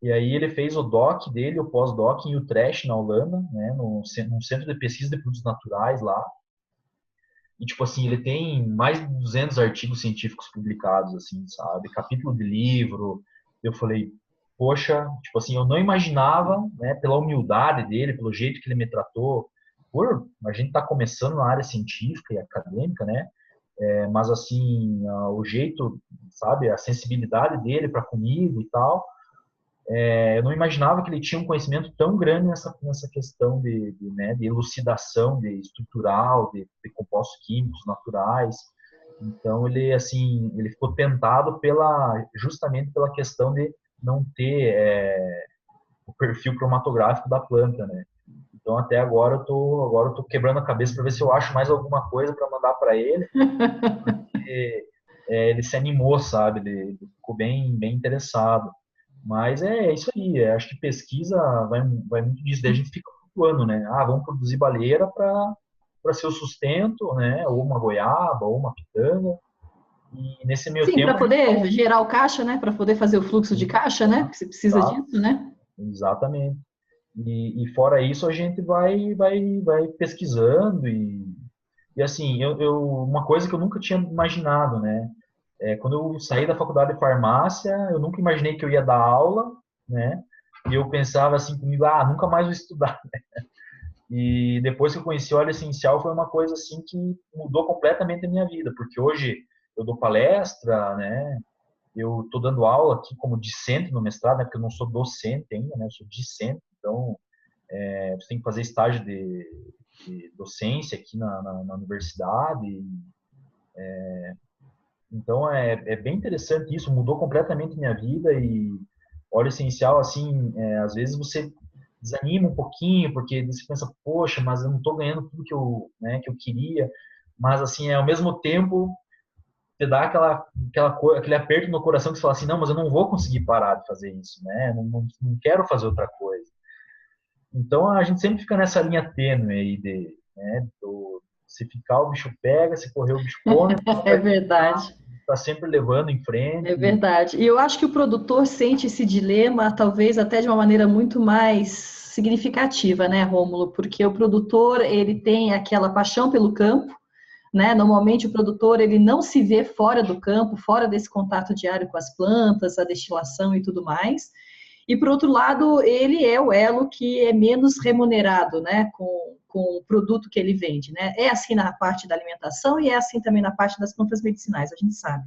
E aí ele fez o doc dele, o pós-doc em Utrecht, na Holanda, né? Num centro de pesquisa de produtos naturais lá. E, tipo assim, ele tem mais de 200 artigos científicos publicados, assim, sabe? Capítulo de livro. Eu falei, poxa, tipo assim, eu não imaginava, né, pela humildade dele, pelo jeito que ele me tratou, por a gente tá começando na área científica e acadêmica, né? Mas, assim, o jeito, sabe, a sensibilidade dele para comigo e tal, eu não imaginava que ele tinha um conhecimento tão grande nessa questão né, de elucidação de estrutural, de compostos químicos naturais. Então ele assim, ele ficou tentado justamente pela questão de não ter o perfil cromatográfico da planta, né? Então até agora eu tô quebrando a cabeça para ver se eu acho mais alguma coisa para mandar para ele. E, ele se animou, sabe? Ele ficou bem interessado. Mas é isso aí. Acho que pesquisa vai muito disso. Daí a gente fica flutuando, né? Ah, vamos produzir baleira para ser o sustento, né? Ou uma goiaba, ou uma pitanga. E nesse meio Sim, para tempo a gente poder gerar o caixa, né? Para poder fazer o fluxo de caixa, né? tá, Porque você precisa tá, disso, né? exatamente. E fora isso a gente vai pesquisando e assim, uma coisa que eu nunca tinha imaginado, né? Quando eu saí da faculdade de farmácia, eu nunca imaginei que eu ia dar aula, né? E eu pensava assim comigo, nunca mais vou estudar. E depois que eu conheci o óleo essencial, foi uma coisa assim que mudou completamente a minha vida, porque hoje eu dou palestra, né? Eu estou dando aula aqui como discente no mestrado, né? Porque eu não sou docente ainda, né? Eu sou discente, então você tem que fazer estágio de docência aqui na universidade. Então é bem interessante isso, mudou completamente minha vida e óleo essencial, assim, às vezes você desanima um pouquinho, porque você pensa, poxa, mas eu não estou ganhando tudo né, que eu queria, mas assim, ao mesmo tempo, te dá aquele aperto no coração que você fala assim, não, mas eu não vou conseguir parar de fazer isso, né, não quero fazer outra coisa. Então a gente sempre fica nessa linha tênue aí né, se ficar o bicho pega, se correr o bicho come, É verdade. tá sempre levando em É frente. verdade. E eu acho que o produtor sente esse dilema, talvez até de uma maneira muito mais significativa, né, Rômulo? Porque o produtor, ele tem aquela paixão pelo campo, né? Normalmente o produtor, ele não se vê fora do campo, fora desse contato diário com as plantas, a destilação e tudo mais. E, por outro lado, ele é o elo que é menos remunerado, né, com o produto que ele vende, né? É assim na parte da alimentação e é assim também na parte das plantas medicinais, a gente sabe.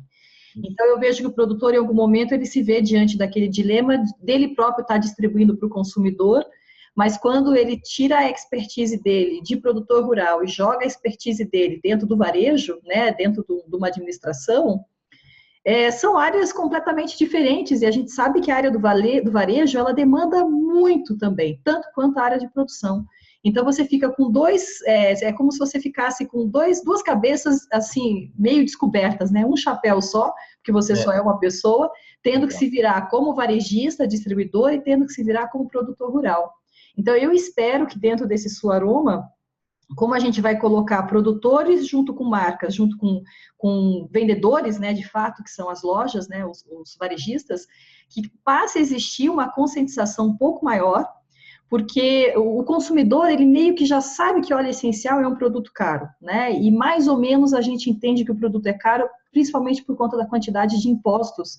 Então, eu vejo que o produtor, em algum momento, ele se vê diante daquele dilema dele próprio estar distribuindo para o consumidor, mas quando ele tira a expertise dele de produtor rural e joga a expertise dele dentro do varejo, né, dentro de uma administração, são áreas completamente diferentes e a gente sabe que a área do varejo, ela demanda muito também, tanto quanto a área de produção. Então você fica com é como se você ficasse com duas cabeças assim, meio descobertas, né? Um chapéu só, porque você só é uma pessoa, tendo que se virar como varejista, distribuidor e tendo que se virar como produtor rural. Então eu espero que dentro desse Suaroma como a gente vai colocar produtores junto com marcas, junto com vendedores, né, de fato, que são as lojas, né, os varejistas, que passe a existir uma conscientização um pouco maior, porque o consumidor, ele meio que já sabe que óleo essencial é um produto caro, né? E mais ou menos a gente entende que o produto é caro, principalmente por conta da quantidade de impostos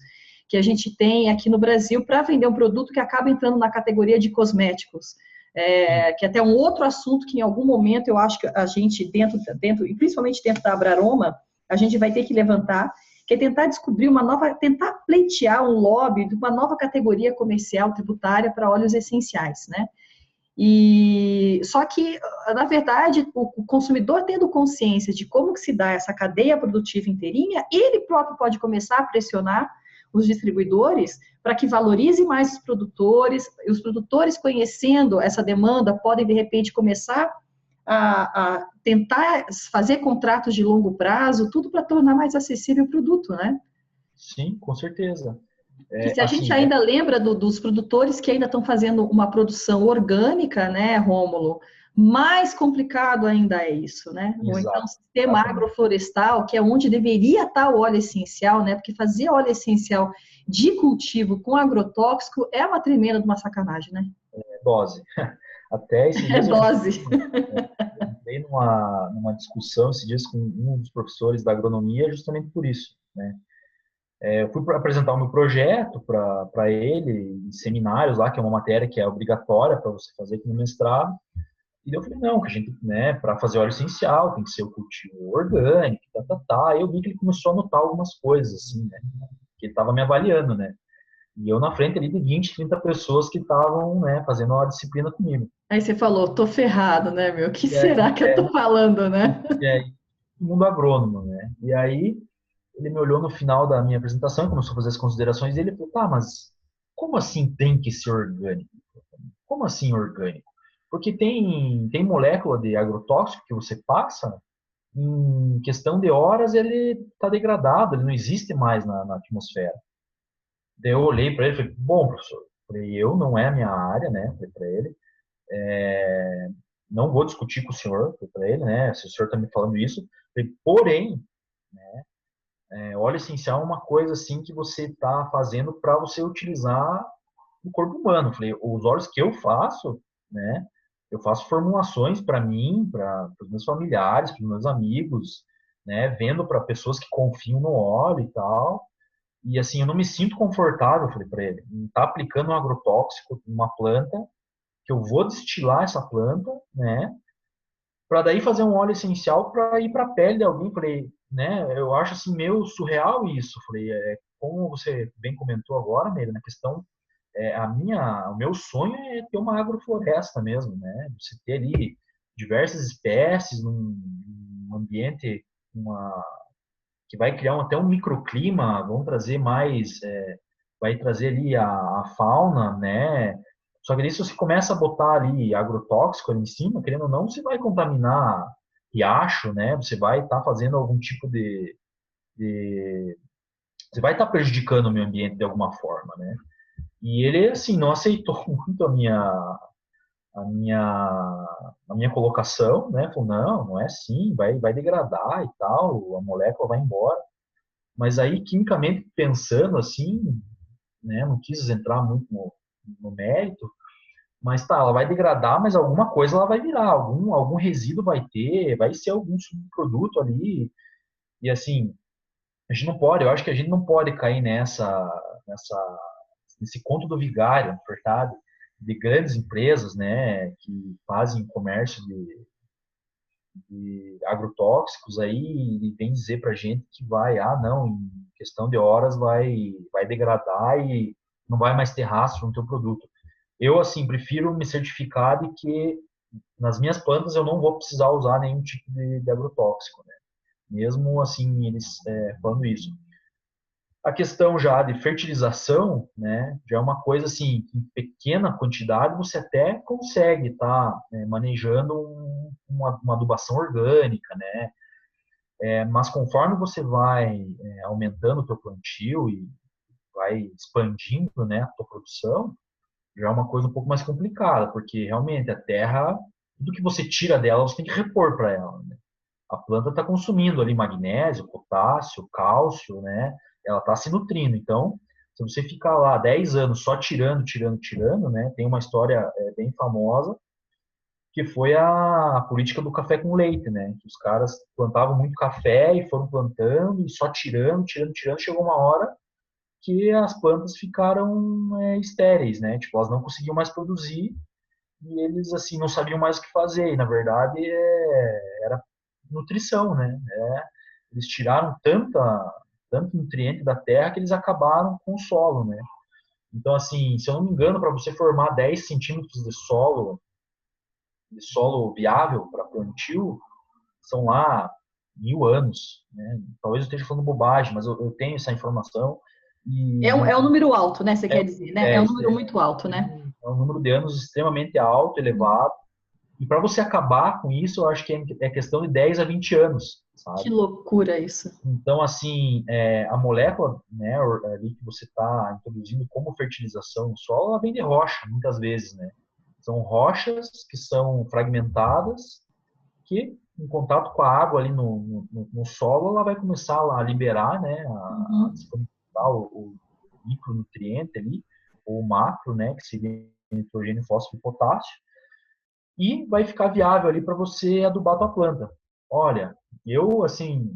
que a gente tem aqui no Brasil para vender um produto que acaba entrando na categoria de cosméticos. Que é até um outro assunto que em algum momento eu acho que a gente dentro e principalmente dentro da Abraroma, a gente vai ter que levantar, que é tentar descobrir tentar pleitear um lobby de uma nova categoria comercial tributária para óleos essenciais, né? E só que, na verdade, o consumidor tendo consciência de como que se dá essa cadeia produtiva inteirinha, ele próprio pode começar a pressionar os distribuidores para que valorize mais os produtores conhecendo essa demanda podem, de repente, começar a tentar fazer contratos de longo prazo, tudo para tornar mais acessível o produto, né? Sim, com certeza. Que se a gente Assim, ainda lembra dos produtores que ainda estão fazendo uma produção orgânica, né, Rômulo? Mais complicado ainda é isso, né? Ou então, exato, sistema exatamente. agroflorestal, que é onde deveria estar o óleo essencial, né? Porque fazer óleo essencial de cultivo com agrotóxico é uma tremenda de uma sacanagem, né? Dose. Até esses É dias dose. eu entrei numa discussão esses dias com um dos professores da agronomia justamente por isso, né? Eu fui apresentar o meu projeto para ele, em seminários lá, que é uma matéria que é obrigatória para você fazer aqui no mestrado. E eu falei, não, que a gente, né, para fazer óleo essencial, tem que ser o cultivo orgânico, tá, tá, tá. Aí eu vi que ele começou a anotar algumas coisas, assim, né, que ele estava me avaliando, né. E eu na frente ali de 20, 30 pessoas que estavam, né, fazendo uma disciplina comigo. Aí você falou, tô ferrado, né, meu? O que E aí, será que eu tô falando, né? e aí, o mundo agrônomo, né. E aí, ele me olhou no final da minha apresentação, começou a fazer as considerações, e ele falou, tá, mas como assim tem que ser orgânico? Como assim orgânico? Porque tem molécula de agrotóxico que você passa, em questão de horas ele está degradado, ele não existe mais na atmosfera. Daí eu olhei para ele e falei, bom, professor, falei, eu não é a minha área, né? Falei para ele, não vou discutir com o senhor, falei para ele, né? Se o senhor está me falando isso, falei, porém, óleo essencial é uma coisa assim que você está fazendo para você utilizar no corpo humano. Falei, os óleos que eu faço, né? Eu faço formulações para mim, para os meus familiares, para os meus amigos, né? Vendo para pessoas que confiam no óleo e tal. E assim, eu não me sinto confortável, falei para ele, em estar aplicando um agrotóxico em uma planta, que eu vou destilar essa planta, né? Para daí fazer um óleo essencial para ir para a pele de alguém. Falei, né? Eu acho assim meio surreal isso. Falei, como você bem comentou agora, Meire, na questão o meu sonho é ter uma agrofloresta mesmo, né? Você ter ali diversas espécies num ambiente que vai criar até um microclima, vão trazer mais, vai trazer ali a fauna, né? Só que daí se você começa a botar ali agrotóxico ali em cima, querendo ou não, você vai contaminar riacho, né? Você vai estar fazendo algum tipo de você vai estar prejudicando o meio ambiente de alguma forma, né? E ele, assim, não aceitou muito a minha, a minha colocação, né? Falou, não, não é assim, vai degradar e tal, a molécula vai embora. Mas aí, quimicamente pensando assim, né? Não quis entrar muito no mérito, mas tá, ela vai degradar, mas alguma coisa ela vai virar, algum resíduo vai ter, vai ser algum subproduto ali. E assim, a gente não pode, eu acho que a gente não pode cair nesse conto do vigário, verdade, de grandes empresas, né, que fazem comércio de agrotóxicos aí e vem dizer para a gente que não, em questão de horas vai degradar e não vai mais ter rastro no teu produto. Eu, assim, prefiro me certificar de que nas minhas plantas eu não vou precisar usar nenhum tipo de agrotóxico, né? Mesmo assim, eles falando isso. A questão já de fertilização, né, já é uma coisa assim, que em pequena quantidade você até consegue estar manejando uma adubação orgânica, né? Mas conforme você vai aumentando o teu plantio e vai expandindo, né, a tua produção, já é uma coisa um pouco mais complicada, porque realmente a terra tudo que você tira dela, você tem que repor para ela, né? A planta está consumindo ali magnésio, potássio, cálcio, né? Ela está se nutrindo. Então, se você ficar lá 10 anos só tirando, tirando, tirando, né? Tem uma história bem famosa, que foi a política do café com leite, né? Que os caras plantavam muito café e foram plantando e só tirando, tirando, tirando. Chegou uma hora que as plantas ficaram estéreis, né? Tipo, elas não conseguiam mais produzir e eles, assim, não sabiam mais o que fazer. E, na verdade, era nutrição, né? Eles tiraram tanto nutriente da terra que eles acabaram com o solo, né? Então, assim, se eu não me engano, para você formar 10 centímetros de solo viável para plantio, são lá 1000 anos, né? Talvez eu esteja falando bobagem, mas eu tenho essa informação. É um número alto, né? Você É, quer dizer, né? É um número muito alto, né? é um número de anos extremamente alto, elevado. E para você acabar com isso, eu acho que é questão de 10 a 20 anos, Que sabe? loucura isso. Então, assim, a molécula, né, ali que você está introduzindo como fertilização no solo, ela vem de rocha, muitas vezes, né? São rochas que são fragmentadas, que em contato com a água ali no solo, ela vai começar a liberar, né, a Uhum. disponibilizar o micronutriente ali, ou o macro, né, que seria nitrogênio, fósforo e potássio, e vai ficar viável ali para você adubar a tua planta. Olha, eu, assim,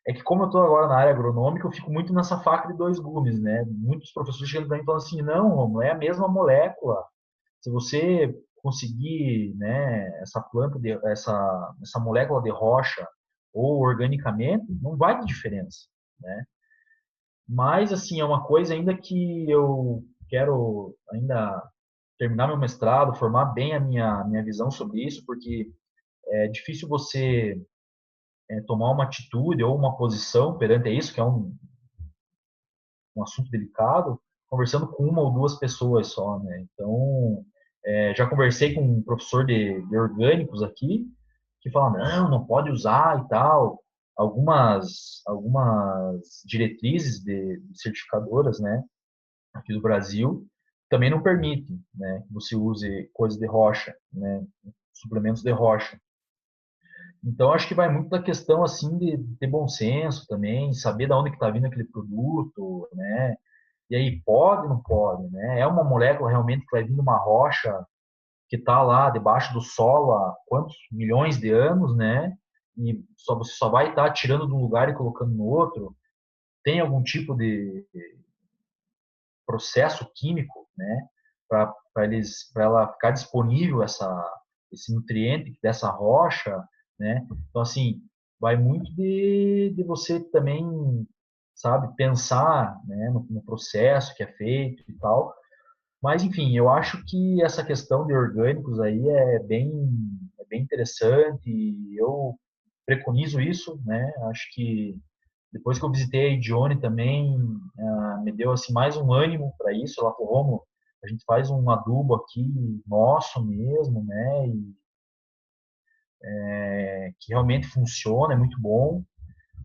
é que como eu estou agora na área agronômica, eu fico muito nessa faca de dois gumes, né? Muitos professores chegam para mim e falam assim, não, Romulo, é a mesma molécula. Se você conseguir, né, essa molécula de rocha ou organicamente, não vai ter diferença, né? Mas, assim, é uma coisa ainda que eu quero ainda terminar meu mestrado, formar bem a minha visão sobre isso, porque é difícil você tomar uma atitude ou uma posição perante isso, que é um assunto delicado, conversando com uma ou duas pessoas só, né? Então, já conversei com um professor de orgânicos aqui, que fala, não pode usar e tal. Algumas diretrizes de certificadoras, né, aqui do Brasil, também não permitem, né, que você use coisas de rocha, né, suplementos de rocha. Então, acho que vai muito da questão, assim, de ter bom senso também, saber de onde que está vindo aquele produto, né? E aí, pode ou não pode, né? É uma molécula realmente que vai vir de uma rocha que está lá debaixo do solo há quantos milhões de anos, né? E você só vai estar tirando de um lugar e colocando no outro. Tem algum tipo de processo químico, né? Para ela ficar disponível esse nutriente dessa rocha, né? Então, assim, vai muito de você também, sabe, pensar, né, no processo que é feito e tal. Mas, enfim, eu acho que essa questão de orgânicos aí é bem interessante e eu preconizo isso, né? Acho que depois que eu visitei a Idione também, me deu assim mais um ânimo para isso. Ela falou, Romulo, a gente faz um adubo aqui nosso mesmo, né? E que realmente funciona, é muito bom.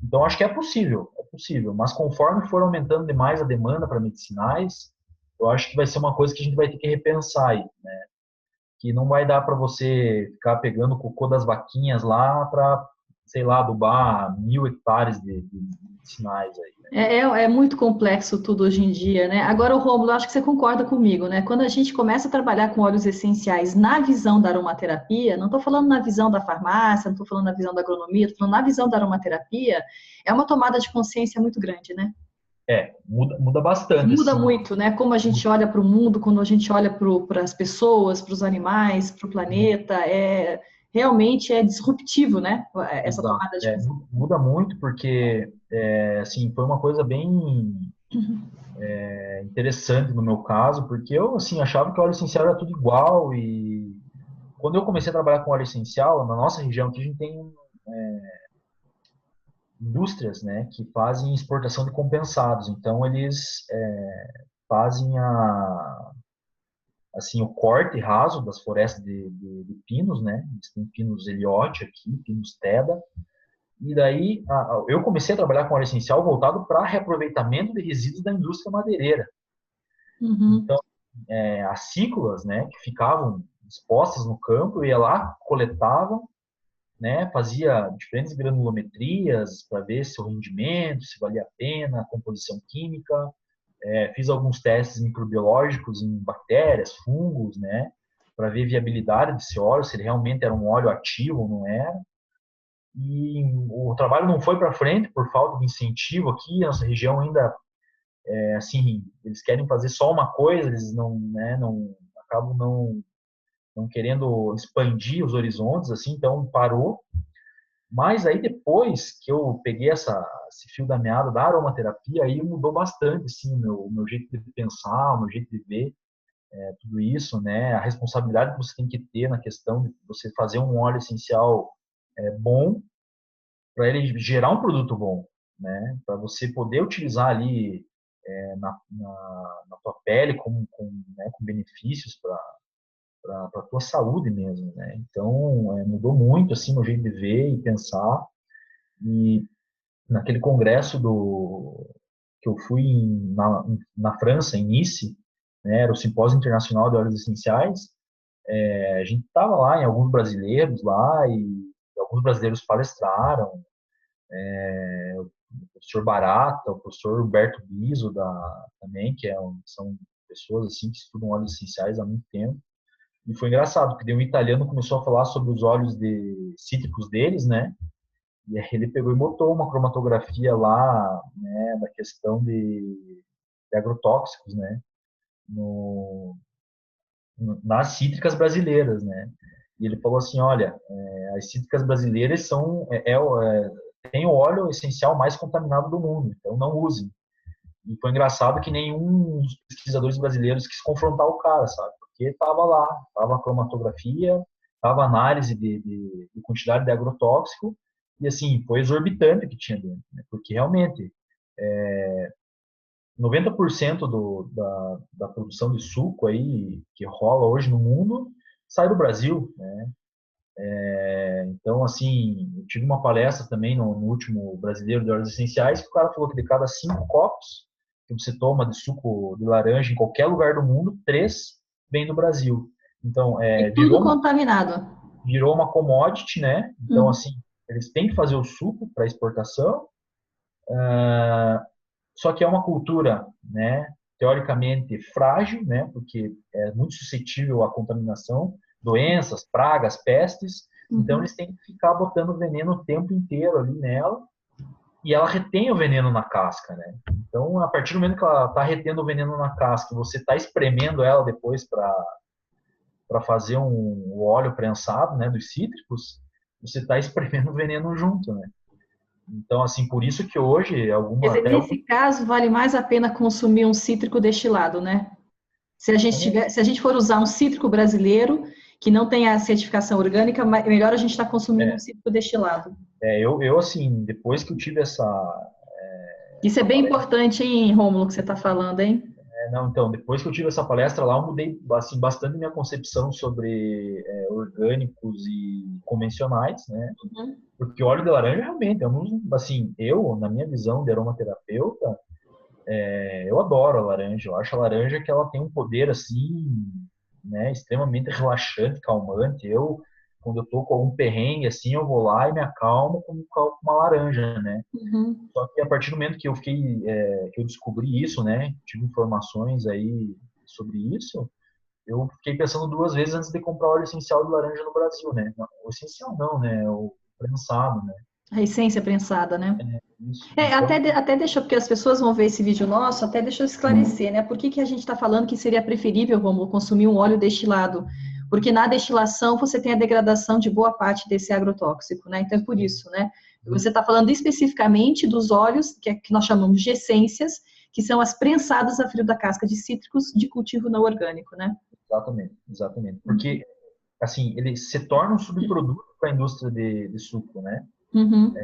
Então acho que é possível. Mas conforme for aumentando demais a demanda para medicinais, eu acho que vai ser uma coisa que a gente vai ter que repensar aí, né? Que não vai dar para você ficar pegando o cocô das vaquinhas lá para, sei lá, adubar 1000 hectares de medicinais aí. É muito complexo tudo hoje em dia, né? Agora, o Rômulo, acho que você concorda comigo, né? Quando a gente começa a trabalhar com óleos essenciais na visão da aromaterapia, não estou falando na visão da farmácia, não estou falando na visão da agronomia, estou falando na visão da aromaterapia, é uma tomada de consciência muito grande, né? Muda bastante, Muda assim. muito, né? Como a gente olha para o mundo, quando a gente olha para as pessoas, para os animais, para o planeta, realmente é disruptivo, né? Essa Exato. tomada de consciência. Muda muito porque, assim, foi uma coisa bem interessante no meu caso, porque eu, assim, achava que o óleo essencial era tudo igual e quando eu comecei a trabalhar com óleo essencial, na nossa região aqui a gente tem indústrias, né, que fazem exportação de compensados. Então, eles fazem assim, o corte raso das florestas de pinos, né? Eles têm pinos eliote aqui, pinos teda. E daí, eu comecei a trabalhar com óleo essencial voltado para reaproveitamento de resíduos da indústria madeireira. Uhum. acículas, né, que ficavam expostas no campo, eu ia lá, coletava, né, fazia diferentes granulometrias para ver se o rendimento, se valia a pena, a composição química, fiz alguns testes microbiológicos em bactérias, fungos, né, para ver a viabilidade desse óleo, se ele realmente era um óleo ativo ou não era. E o trabalho não foi para frente por falta de incentivo aqui, a nossa região ainda, assim, eles querem fazer só uma coisa, eles não, né, acabam não querendo expandir os horizontes, assim, então parou. Mas aí depois que eu peguei esse fio da meada da aromaterapia, aí mudou bastante, assim, o meu jeito de pensar, o meu jeito de ver tudo isso, né? A responsabilidade que você tem que ter na questão de você fazer um óleo essencial bom, para ele gerar um produto bom, né? Para você poder utilizar ali na tua pele né, com benefícios para a tua saúde mesmo, né? Então, mudou muito, assim, o jeito de ver e pensar. E naquele congresso que eu fui na França, em Nice, né, era o Simpósio Internacional de Óleos Essenciais, a gente estava lá, em alguns brasileiros lá, e alguns brasileiros palestraram, o professor Barata, o professor Humberto Biso também, são pessoas assim que estudam óleos essenciais há muito tempo. E foi engraçado, porque um italiano começou a falar sobre os óleos cítricos deles, né? E aí ele pegou e botou uma cromatografia lá, né, da questão de agrotóxicos, né, no, nas cítricas brasileiras, né. E ele falou assim, olha, as cítricas brasileiras tem o óleo essencial mais contaminado do mundo, então não usem. E foi engraçado que nenhum dos pesquisadores brasileiros quis confrontar o cara, sabe? Porque estava lá, estava a cromatografia, estava a análise de quantidade de agrotóxico, e assim, foi exorbitante o que tinha dentro, né? Porque realmente 90% da produção de suco aí que rola hoje no mundo sai do Brasil, né? Então, assim, eu tive uma palestra também no último Brasileiro de Óleos Essenciais, que o cara falou que de cada 5 copos que você toma de suco de laranja em qualquer lugar do mundo, 3 vêm do Brasil. Então, E tudo contaminado. virou uma commodity, né? Então, Hum. assim, eles têm que fazer o suco para exportação, só que é uma cultura, né, teoricamente frágil, né, porque é muito suscetível à contaminação, doenças, pragas, pestes. Então, eles têm que ficar botando veneno o tempo inteiro ali nela, e ela retém o veneno na casca, né? Então, a partir do momento que ela está retendo o veneno na casca, e você está espremendo ela depois para fazer o óleo prensado, né, dos cítricos, você está espremendo o veneno junto, né? Então, assim, por isso que hoje Quer dizer, até nesse caso, vale mais a pena consumir um cítrico destilado, né? Se a gente for usar um cítrico brasileiro, que não tem a certificação orgânica, melhor a gente estar consumindo um cítrico destilado. eu assim, depois que eu tive Isso é essa bem palestra, importante, hein, Rômulo, que você está falando, hein? não, então, depois que eu tive essa palestra lá, eu mudei assim, bastante minha concepção sobre orgânicos e convencionais, né? Uhum. Porque óleo de laranja realmente é assim, na minha visão de aromaterapeuta, eu adoro a laranja. Eu acho a laranja que ela tem um poder assim, né, extremamente relaxante, calmante. Quando eu tô com algum perrengue assim, eu vou lá e me acalmo com uma laranja, né? Uhum. Só que a partir do momento que que eu descobri isso, né, tive informações aí sobre isso, eu fiquei pensando duas vezes antes de comprar óleo essencial de laranja no Brasil, né? Não, o essencial não, né? O prensado, né? A essência prensada, né? Isso. Até, Então, até deixa, porque as pessoas vão ver esse vídeo nosso, até deixa eu esclarecer, né? Por que, que a gente está falando que seria preferível, vamos consumir um óleo destilado? Porque na destilação você tem a degradação de boa parte desse agrotóxico, né? Então é por isso, né? Você está falando especificamente dos óleos, que nós chamamos de essências, que são as prensadas a frio da casca de cítricos de cultivo não orgânico, né? exatamente, exatamente. Porque, assim, ele se torna um subproduto para a indústria de suco, né? Uhum.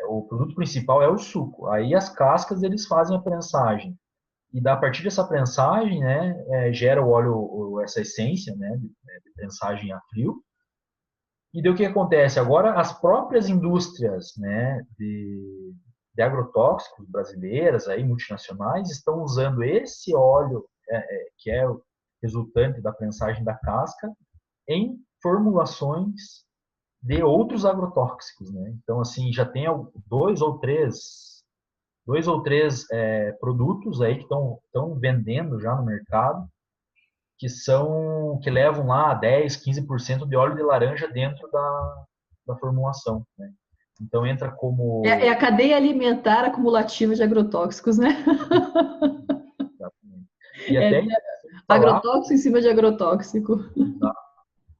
O produto principal é o suco. Aí as cascas eles fazem a prensagem. E a partir dessa prensagem, né, gera o óleo, essa essência, né, de prensagem a frio. E daí o que acontece? Agora as próprias indústrias, né, de agrotóxicos brasileiras, aí, multinacionais, estão usando esse óleo, que é resultante da prensagem da casca em formulações de outros agrotóxicos, né? Então, assim, já tem dois ou três produtos aí que estão vendendo já no mercado, que levam lá 10, 15% de óleo de laranja dentro da formulação, né? Então entra É como a cadeia alimentar acumulativa de agrotóxicos, né? e É até falar agrotóxico em cima de agrotóxico.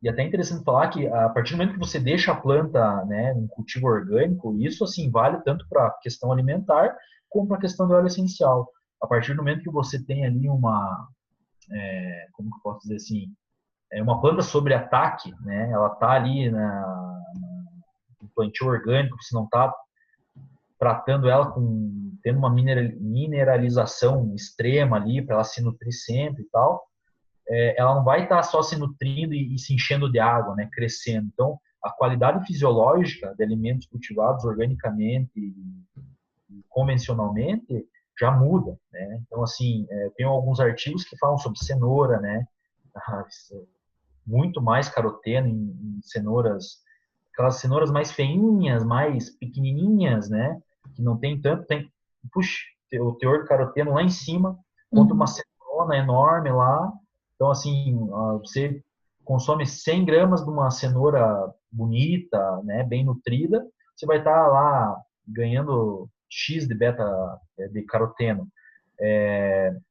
e até interessante falar que a partir do momento que você deixa a planta, né, em cultivo orgânico, isso assim vale tanto para a questão alimentar como para a questão do óleo essencial. A partir do momento que você tem ali como que eu posso dizer assim, uma planta sobre ataque, né? Ela está ali no plantio orgânico, você não está tratando ela tendo uma mineralização extrema ali para ela se nutrir sempre e tal, ela não vai estar só se nutrindo e se enchendo de água, né? Crescendo. Então, a qualidade fisiológica de alimentos cultivados organicamente e convencionalmente já muda, né? Então, assim, tem alguns artigos que falam sobre cenoura, né? Muito mais caroteno em cenouras, aquelas cenouras mais feinhas, mais pequenininhas, né? Que não tem tanto, puxa, o teor de caroteno lá em cima, contra uma Uhum. cenoura enorme lá. Então, assim, você consome 100 gramas de uma cenoura bonita, né? Bem nutrida, você vai estar lá ganhando X de beta, de caroteno.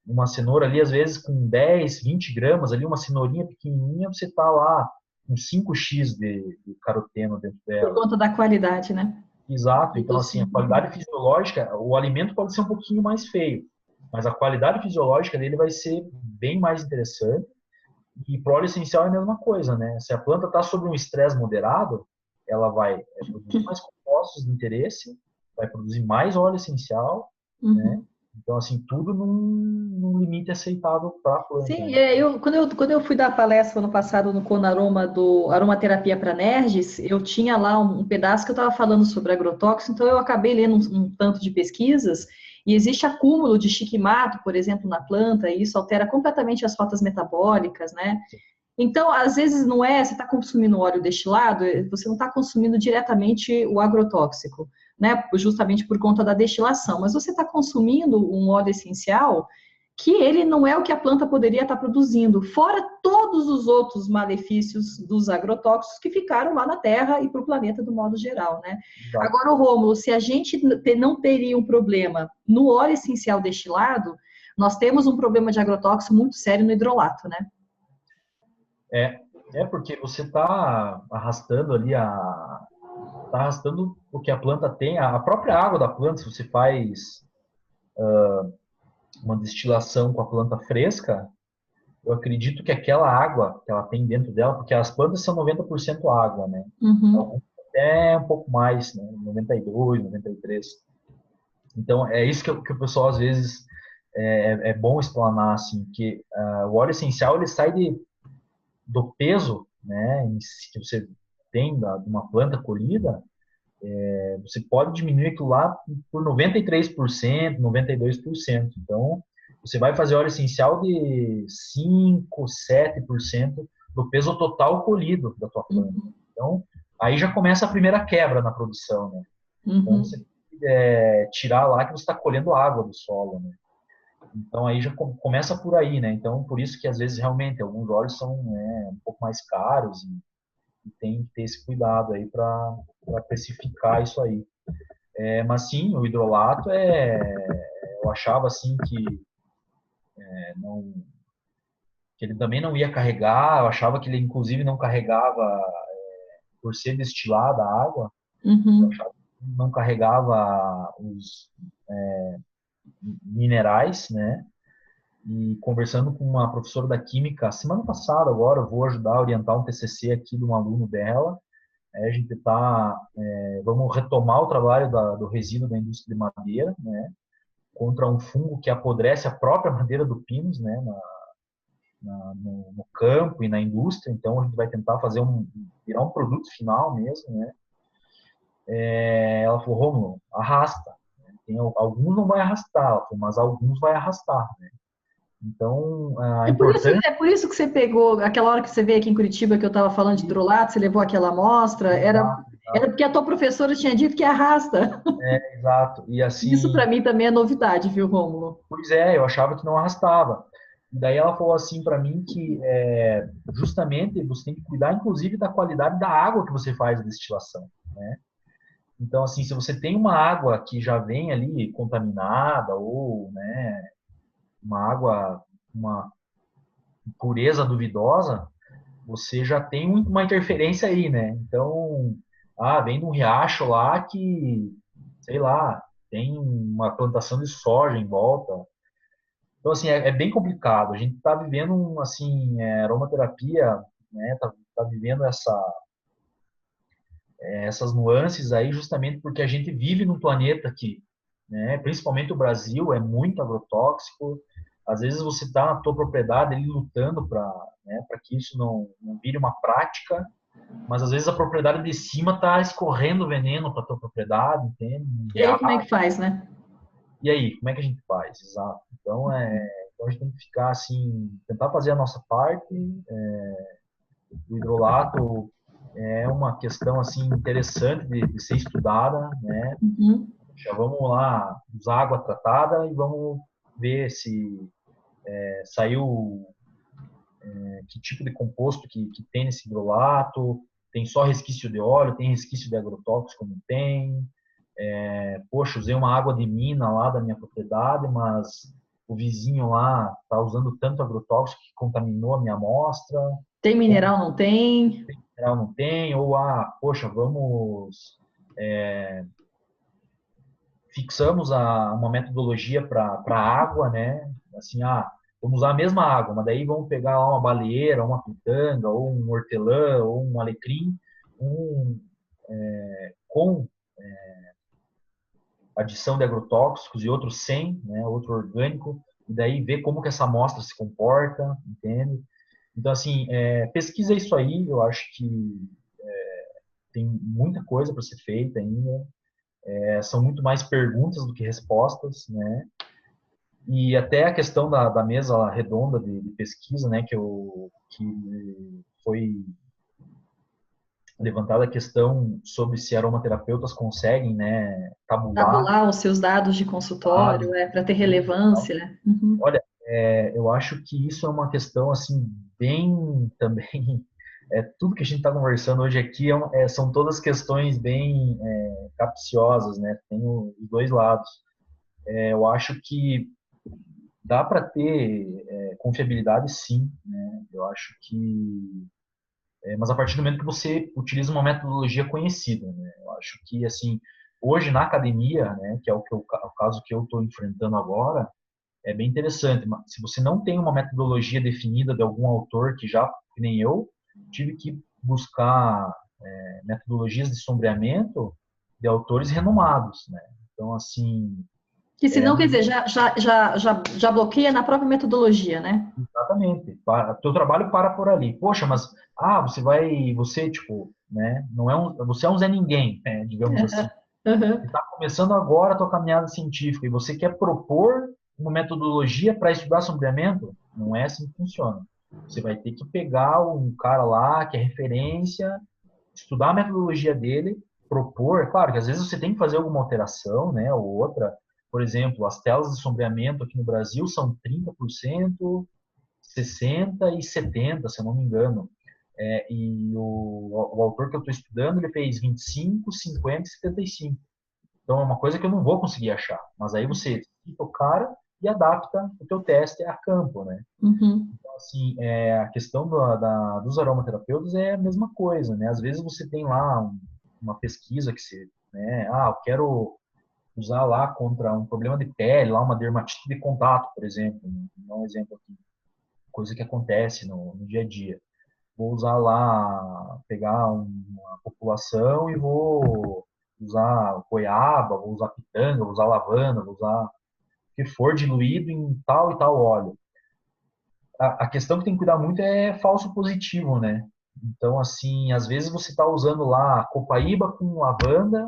Uma cenoura ali, às vezes, com 10, 20 gramas, ali, uma cenourinha pequenininha, você está lá com 5x de caroteno dentro Por dela. conta da qualidade, né? Exato. Então, Tudo assim, a sim. qualidade fisiológica, o alimento pode ser um pouquinho mais feio, mas a qualidade fisiológica dele vai ser bem mais interessante. E para o óleo essencial é a mesma coisa, né? Se a planta está sob um estresse moderado, ela vai produzir mais compostos de interesse, vai produzir mais óleo essencial, né? Uhum. Então, assim, tudo num limite aceitável para a planta, Sim, né? quando eu fui dar palestra ano passado no Conaroma do Aromaterapia para Nerds, eu tinha lá um pedaço que eu estava falando sobre agrotóxico, então eu acabei lendo um tanto de pesquisas, e existe acúmulo de chiquimato, por exemplo, na planta, e isso altera completamente as rotas metabólicas, né? Então, às vezes não você está consumindo óleo destilado, você não está consumindo diretamente o agrotóxico, né? Justamente por conta da destilação, mas você está consumindo um óleo essencial que ele não é o que a planta poderia estar produzindo, fora todos os outros malefícios dos agrotóxicos que ficaram lá na Terra e para o planeta do modo geral, né? Exato. Agora, Rômulo, se a gente não teria um problema no óleo essencial destilado, nós temos um problema de agrotóxico muito sério no hidrolato, né? É, porque você está arrastando ali tá arrastando o que a planta tem, a própria água da planta, se você faz uma destilação com a planta fresca, eu acredito que aquela água que ela tem dentro dela, porque as plantas são 90% água, né? Uhum. Algumas até um pouco mais, né? 92, 93. Então, é isso que o pessoal, às vezes, é bom explanar, assim, que o óleo essencial, ele sai do peso, né, que você tem de uma planta colhida, você pode diminuir aquilo lá por 93%, 92%. Então, você vai fazer óleo essencial de 5, 7% do peso total colhido da tua planta. Uhum. Então, aí já começa a primeira quebra na produção, né? Então, você Uhum. tem que tirar lá que você está colhendo água do solo, né? Então, aí já começa por aí, né? Então, por isso que, às vezes, realmente, alguns óleos são um pouco mais caros e tem que ter esse cuidado aí para precificar isso aí. Mas sim, o hidrolato eu achava assim não, que ele também não ia carregar, eu achava que ele inclusive não carregava por ser destilada a água, eu Uhum. achava que não carregava os minerais, né? E conversando com uma professora da química semana passada, agora eu vou ajudar a orientar um TCC aqui de um aluno dela. A gente vamos retomar o trabalho do resíduo da indústria de madeira, né? Contra um fungo que apodrece a própria madeira do pinus, né, no campo e na indústria. Então a gente vai tentar virar um produto final mesmo, né? Ela falou, Romulo, arrasta. Alguns não vai arrastar, mas alguns vai arrastar, né? Então, a importância... É por isso que você pegou, aquela hora que você veio aqui em Curitiba, que eu estava falando de hidrolato, você levou aquela amostra, Exato, era exato. porque a tua professora tinha dito que arrasta. Exato. E Isso para assim, mim também é novidade, viu, Rômulo? pois é, eu achava que não arrastava. E daí ela falou assim para mim que justamente você tem que cuidar, inclusive, da qualidade da água que você faz a destilação, né? Então, assim, se você tem uma água que já vem ali contaminada ou, né, uma água, uma pureza duvidosa, você já tem uma interferência aí, né? Então, vem de um riacho lá que, sei lá, tem uma plantação de soja em volta. Então, assim, é bem complicado. A gente está vivendo, assim, aromaterapia, né? Tá vivendo essas nuances aí justamente porque a gente vive num planeta que, né? Principalmente o Brasil, é muito agrotóxico. Às vezes você está na tua propriedade ali lutando para, né, para que isso não vire uma prática, mas às vezes a propriedade de cima está escorrendo veneno para tua propriedade, entende? E aí como é que faz, né? E aí, como é que a gente faz? Exato. Então a gente tem que ficar assim, tentar fazer a nossa parte. O hidrolato é uma questão assim interessante de ser estudada, né? Uhum. Já vamos lá usar água tratada e vamos ver se saiu que tipo de composto que tem nesse hidrolato, tem só resquício de óleo, tem resquício de agrotóxico, não tem. Poxa, usei uma água de mina lá da minha propriedade, mas o vizinho lá está usando tanto agrotóxico que contaminou a minha amostra, Tem ou mineral, não tem? mineral não tem, ou poxa, vamos fixamos uma metodologia para a água, né? Assim, vamos usar a mesma água, mas daí vamos pegar lá uma baleeira, uma pitanga, ou um hortelã, ou um alecrim, um, com adição de agrotóxicos e outro sem, né? Outro orgânico, e daí ver como que essa amostra se comporta, entende? Então, assim, pesquisa isso aí, eu acho que tem muita coisa para ser feita ainda, são muito mais perguntas do que respostas, né? E até a questão da mesa redonda de pesquisa, né, que foi levantada a questão sobre se aromaterapeutas conseguem, né, tabular Tabular os seus dados de dados, consultório, para ter tudo e tal. relevância. Uhum. Olha, eu acho que isso é uma questão assim bem também tudo que a gente está conversando hoje aqui são todas questões bem capciosas, né? Tem os dois lados. Eu acho que dá para ter confiabilidade, sim, né? Eu acho que, mas a partir do momento que você utiliza uma metodologia conhecida, né? Eu acho que assim, hoje na academia, né, que é o caso que eu estou enfrentando agora, é bem interessante. Mas se você não tem uma metodologia definida de algum autor que nem eu, tive que buscar metodologias de sombreamento de autores renomados, né? Então, assim, Que se não, quer dizer, já bloqueia na própria metodologia, né? exatamente. Teu trabalho para por ali. Poxa, mas você tipo, né? Não é você é um Zé Ninguém, né, digamos assim. Uhum. Você está começando agora a tua caminhada científica e você quer propor uma metodologia para estudar sombreamento? Não é assim que funciona. Você vai ter que pegar um cara lá que é referência, estudar a metodologia dele, propor. É claro que às vezes você tem que fazer alguma alteração, né? Ou outra. Por exemplo, as telas de sombreamento aqui no Brasil são 30%, 60 e 70, se eu não me engano. E o autor que eu estou estudando, ele fez 25, 50 e 75. Então é uma coisa que eu não vou conseguir achar. Mas aí você cita o cara e adapta o teu teste a campo, né? Uhum. Então, assim, a questão dos aromaterapeutas é a mesma coisa, né? Às vezes você tem lá uma pesquisa que você, né? Eu quero usar lá contra um problema de pele, lá uma dermatite de contato, por exemplo. Vou dar um exemplo aqui. Coisa que acontece no dia a dia. Vou usar lá, pegar uma população e vou usar goiaba, vou usar pitanga, vou usar lavanda, vou usar o que for diluído em tal e tal óleo. A questão que tem que cuidar muito é falso positivo, né? Então, assim, às vezes você está usando lá copaíba com lavanda,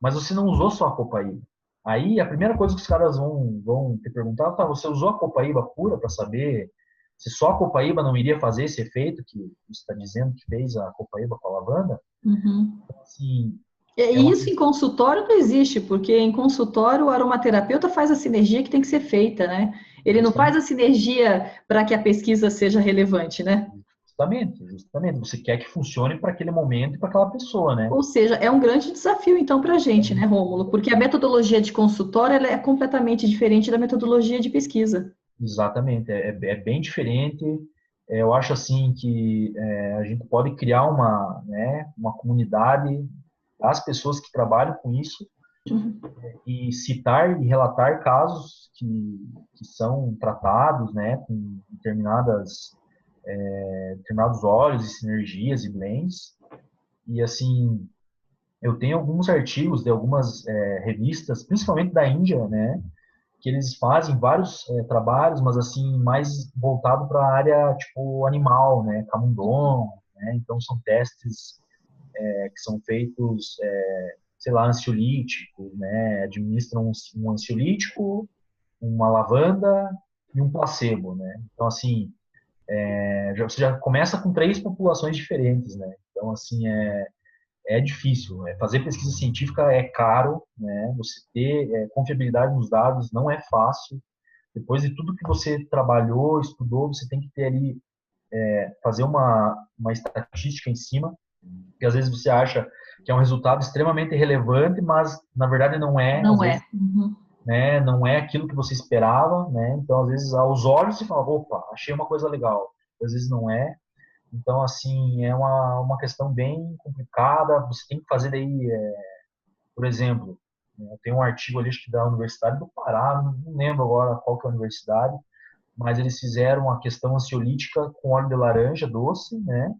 mas você não usou só a copaíba. Aí a primeira coisa que os caras vão te perguntar, tá, você usou a copaíba pura para saber se só a copaíba não iria fazer esse efeito que você está dizendo que fez a copaíba com a lavanda? Uhum. Então, assim, é E uma isso em consultório não existe, porque em consultório o aromaterapeuta faz a sinergia que tem que ser feita, né? Ele não faz justamente, a sinergia para que a pesquisa seja relevante, né? justamente. Você quer que funcione para aquele momento e para aquela pessoa, né? Ou seja, é um grande desafio então para a gente, né, Rômulo? Porque a metodologia de consultório ela é completamente diferente da metodologia de pesquisa. Exatamente, é bem diferente. Eu acho assim que a gente pode criar uma comunidade das pessoas que trabalham com isso e citar e relatar casos que são tratados, né, com determinados óleos e sinergias e blends. E assim, eu tenho alguns artigos de algumas revistas, principalmente da Índia, né, que eles fazem vários trabalhos, mas assim mais voltado para a área tipo animal, né, camundongo, né? Então são testes que são feitos, sei lá, ansiolíticos, né? Administram um ansiolítico, uma lavanda e um placebo, né? Então assim, você já começa com três populações diferentes, né? Então assim é difícil. Fazer pesquisa científica é caro, né? Você ter confiabilidade nos dados não é fácil. Depois de tudo que você trabalhou, estudou, você tem que ter ali, fazer uma estatística em cima, que às vezes você acha que é um resultado extremamente relevante, mas na verdade não é, às Não é. vezes, Uhum. né, não é aquilo que você esperava, né? Então, às vezes, aos olhos você fala, opa, achei uma coisa legal. Às vezes não é. Então, assim, é uma questão bem complicada. Você tem que fazer daí, por exemplo, tem um artigo ali, acho que da Universidade do Pará, não lembro agora qual que é a universidade, mas eles fizeram a questão ansiolítica com óleo de laranja doce, né?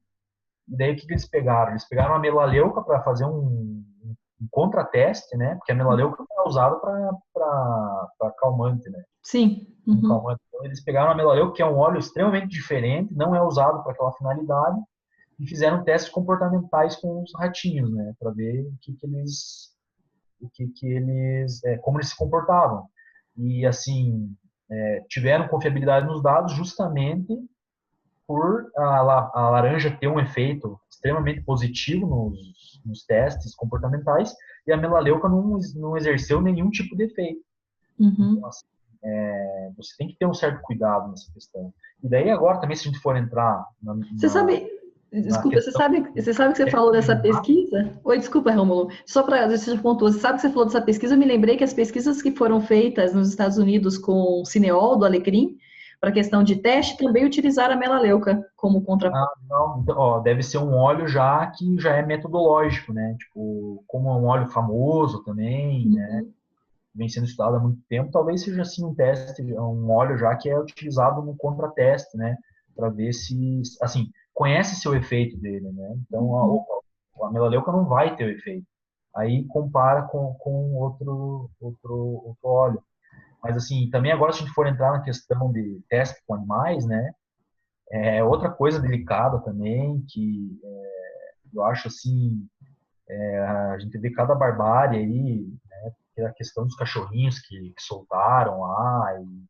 E daí o que eles pegaram? Eles pegaram a melaleuca para fazer um contrateste, né? Porque a melaleuca não é usada para calmante, né? Sim. Um Uhum. calmante. Então, eles pegaram a melaleuca, que é um óleo extremamente diferente, não é usado para aquela finalidade, e fizeram testes comportamentais com os ratinhos, né? Para ver como eles se comportavam. E assim, tiveram confiabilidade nos dados justamente por a laranja ter um efeito extremamente positivo nos testes comportamentais e a melaleuca não exerceu nenhum tipo de efeito. Então, Uhum. assim, você tem que ter um certo cuidado nessa questão. E daí agora também, se a gente for entrar Você sabe, na desculpa, questão você sabe que você falou dessa pesquisa? Oi, desculpa, Rômulo. Só para você já pontuou, você sabe que você falou dessa pesquisa? Eu me lembrei que as pesquisas que foram feitas nos Estados Unidos com o cineol do alecrim, para questão de teste, também utilizaram a melaleuca como contraponto. não, então, ó, deve ser um óleo já que já é metodológico, né? Tipo, como é um óleo famoso também, né? Uhum. Vem sendo estudado há muito tempo, talvez seja assim um teste, um óleo já que é utilizado no contrateste, né, para ver se, assim, conhece seu efeito dele, né? Então, Uhum. a melaleuca não vai ter o efeito. Aí compara com outro óleo. Mas assim, também agora se a gente for entrar na questão de teste com animais, né, é outra coisa delicada também que eu acho assim, a gente vê cada barbárie aí, que é a questão dos cachorrinhos que soltaram lá, e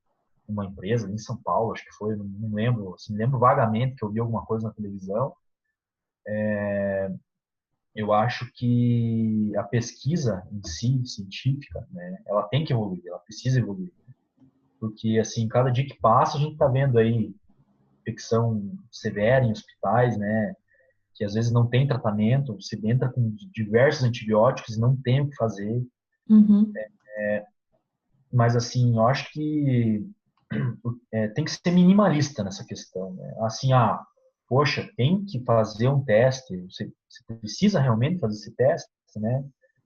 uma empresa ali em São Paulo, acho que foi, não lembro, assim, lembro vagamente que eu vi alguma coisa na televisão. Eu acho que a pesquisa em si, científica, né, ela tem que evoluir, ela precisa evoluir, porque assim, cada dia que passa a gente está vendo aí infecção severa em hospitais, né, que às vezes não tem tratamento, você entra com diversos antibióticos e não tem o que fazer, Uhum. mas assim, eu acho que tem que ser minimalista nessa questão, né? Assim, poxa, tem que fazer um teste, você precisa realmente fazer esse teste, né?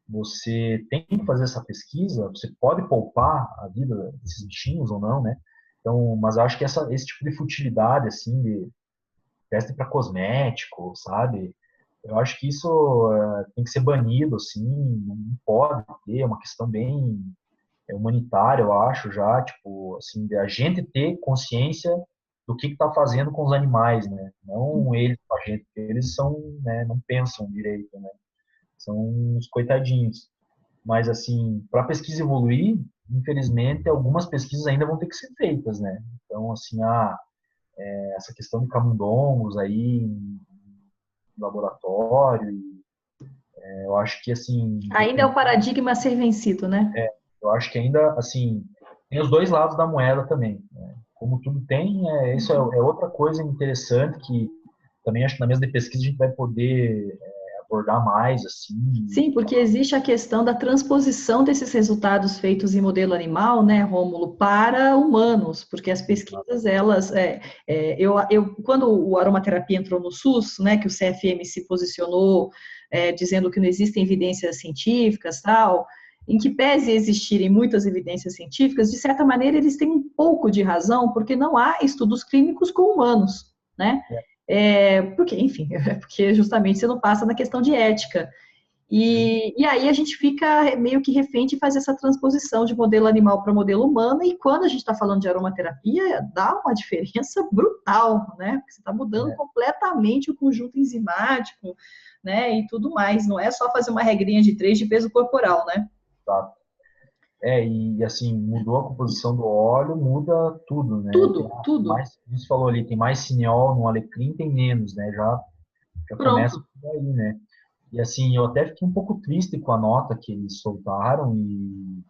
Você tem que fazer essa pesquisa, você pode poupar a vida desses bichinhos ou não, né? Então, mas eu acho que esse tipo de futilidade, assim, de teste para cosmético, sabe? Eu acho que isso tem que ser banido, assim, não pode ter, é uma questão bem humanitária, eu acho, já, tipo, assim, de a gente ter consciência do que está fazendo com os animais, né? Não eles com a gente, porque eles são, né, não pensam direito, né? São uns coitadinhos. Mas, assim, para a pesquisa evoluir, infelizmente, algumas pesquisas ainda vão ter que ser feitas, né? Então, assim, essa questão de camundongos aí em laboratório, eu acho que, assim, Ainda é o paradigma a ser vencido, né? eu acho que ainda, assim, tem os dois lados da moeda também, né? Como tudo tem, isso é outra coisa interessante que também acho que na mesa de pesquisa a gente vai poder abordar mais, assim. Sim, porque existe a questão da transposição desses resultados feitos em modelo animal, né, Rômulo, para humanos, porque as pesquisas, elas, quando o aromaterapia entrou no SUS, né, que o CFM se posicionou, dizendo que não existem evidências científicas, tal, em que pese existirem muitas evidências científicas, de certa maneira eles têm um pouco de razão, porque não há estudos clínicos com humanos, né? Porque, enfim, porque justamente você não passa na questão de ética. E aí a gente fica meio que refém de fazer essa transposição de modelo animal para modelo humano, e quando a gente está falando de aromaterapia, dá uma diferença brutal, né? Porque você está mudando completamente o conjunto enzimático, né? E tudo mais. Não é só fazer uma regrinha de 3 de peso corporal, né? Tá. E assim, mudou a composição do óleo, muda tudo, né? Tem Tudo, tudo. mais, como você falou ali, tem mais cineol no alecrim, tem menos, né? Já começa Pronto. por aí, né? E assim, eu até fiquei um pouco triste com a nota que eles soltaram e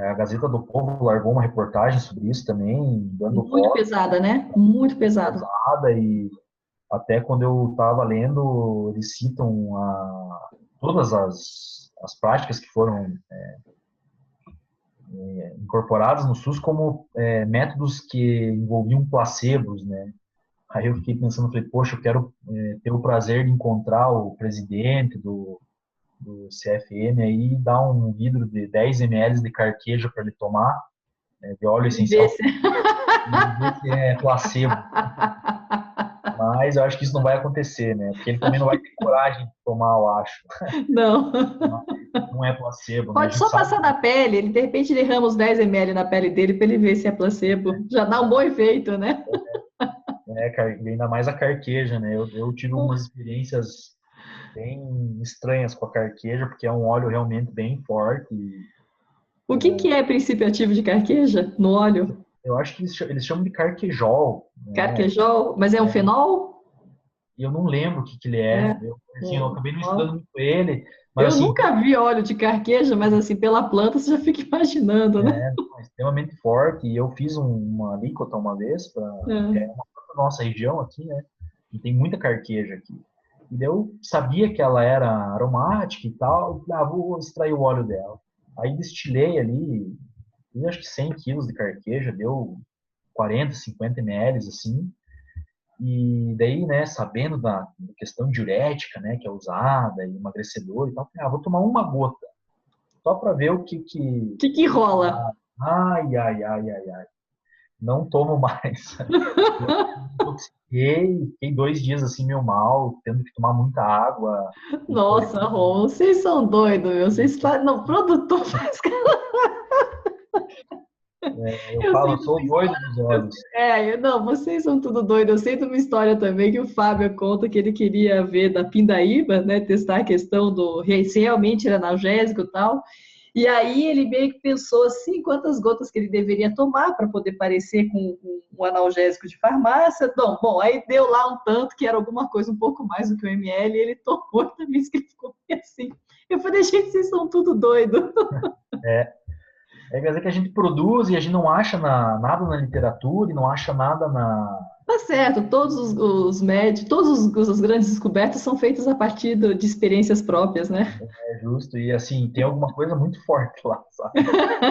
a Gazeta do Povo largou uma reportagem sobre isso também, dando Muito voz pesada, né? Muito pesada. pesada e até quando eu estava lendo, eles citam todas as práticas que foram incorporadas no SUS como métodos que envolviam placebos, né? Aí eu fiquei pensando, falei, poxa, eu quero ter o prazer de encontrar o presidente do CFM aí e dar um vidro de 10 ml de carqueja para ele tomar, de óleo E ver essencial, se... e ver se é placebo. Mas eu acho que isso não vai acontecer, né? Porque ele também não vai ter coragem de tomar, eu acho. Não. Mas não é placebo, né? A Pode gente só sabe, passar na pele, ele de repente derrama uns 10 ml na pele dele para ele ver se é placebo. Já dá um bom efeito, né? e ainda mais a carqueja, né? Eu tive algumas experiências bem estranhas com a carqueja, porque é um óleo realmente bem forte. O que que é princípio ativo de carqueja no óleo? Eu acho que eles chamam de carquejol, né? Carquejol, mas é um fenol? E eu não lembro o que ele é. É. Assim, eu acabei não estudando Ó. muito ele, mas Eu assim, nunca vi óleo de carqueja, mas assim, pela planta você já fica imaginando, né? extremamente forte. E eu fiz uma alíquota uma vez para É. uma nossa região aqui, né? E tem muita carqueja aqui. E daí eu sabia que ela era aromática e tal, eu falei, vou extrair o óleo dela. Aí destilei ali, eu acho que 100 quilos de carqueja, deu 40, 50 ml, assim. E daí, né, sabendo da questão diurética, né, que é usada, e emagrecedor e tal, falei, vou tomar uma gota, só para ver o O que que rola? Ai, ai, ai, ai, ai. Não tomo mais. Eu me intoxiquei, fiquei 2 dias assim meio mal, tendo que tomar muita água. E foi. Nossa, Rô, vocês são doidos, meu. Vocês fazem. Não, produtor faz. Eu Eu falo, sei eu de uma sou doido história. dos olhos. Não, vocês são tudo doido. Eu sei de uma história também que o Fábio conta que ele queria ver da pindaíba, né? Testar a questão se realmente era analgésico e tal. E aí ele meio que pensou assim, quantas gotas que ele deveria tomar para poder parecer com um analgésico de farmácia. Então, bom, aí deu lá um tanto que era alguma coisa um pouco mais do que o ml, e ele tomou e também que ele ficou assim. Eu falei, gente, vocês são tudo doido. É, quer dizer que a gente produz e a gente não acha nada na literatura e não acha nada na. Tá certo, todos os médicos, as grandes descobertas são feitas a partir de experiências próprias, né? É justo. E assim, tem alguma coisa muito forte lá, sabe?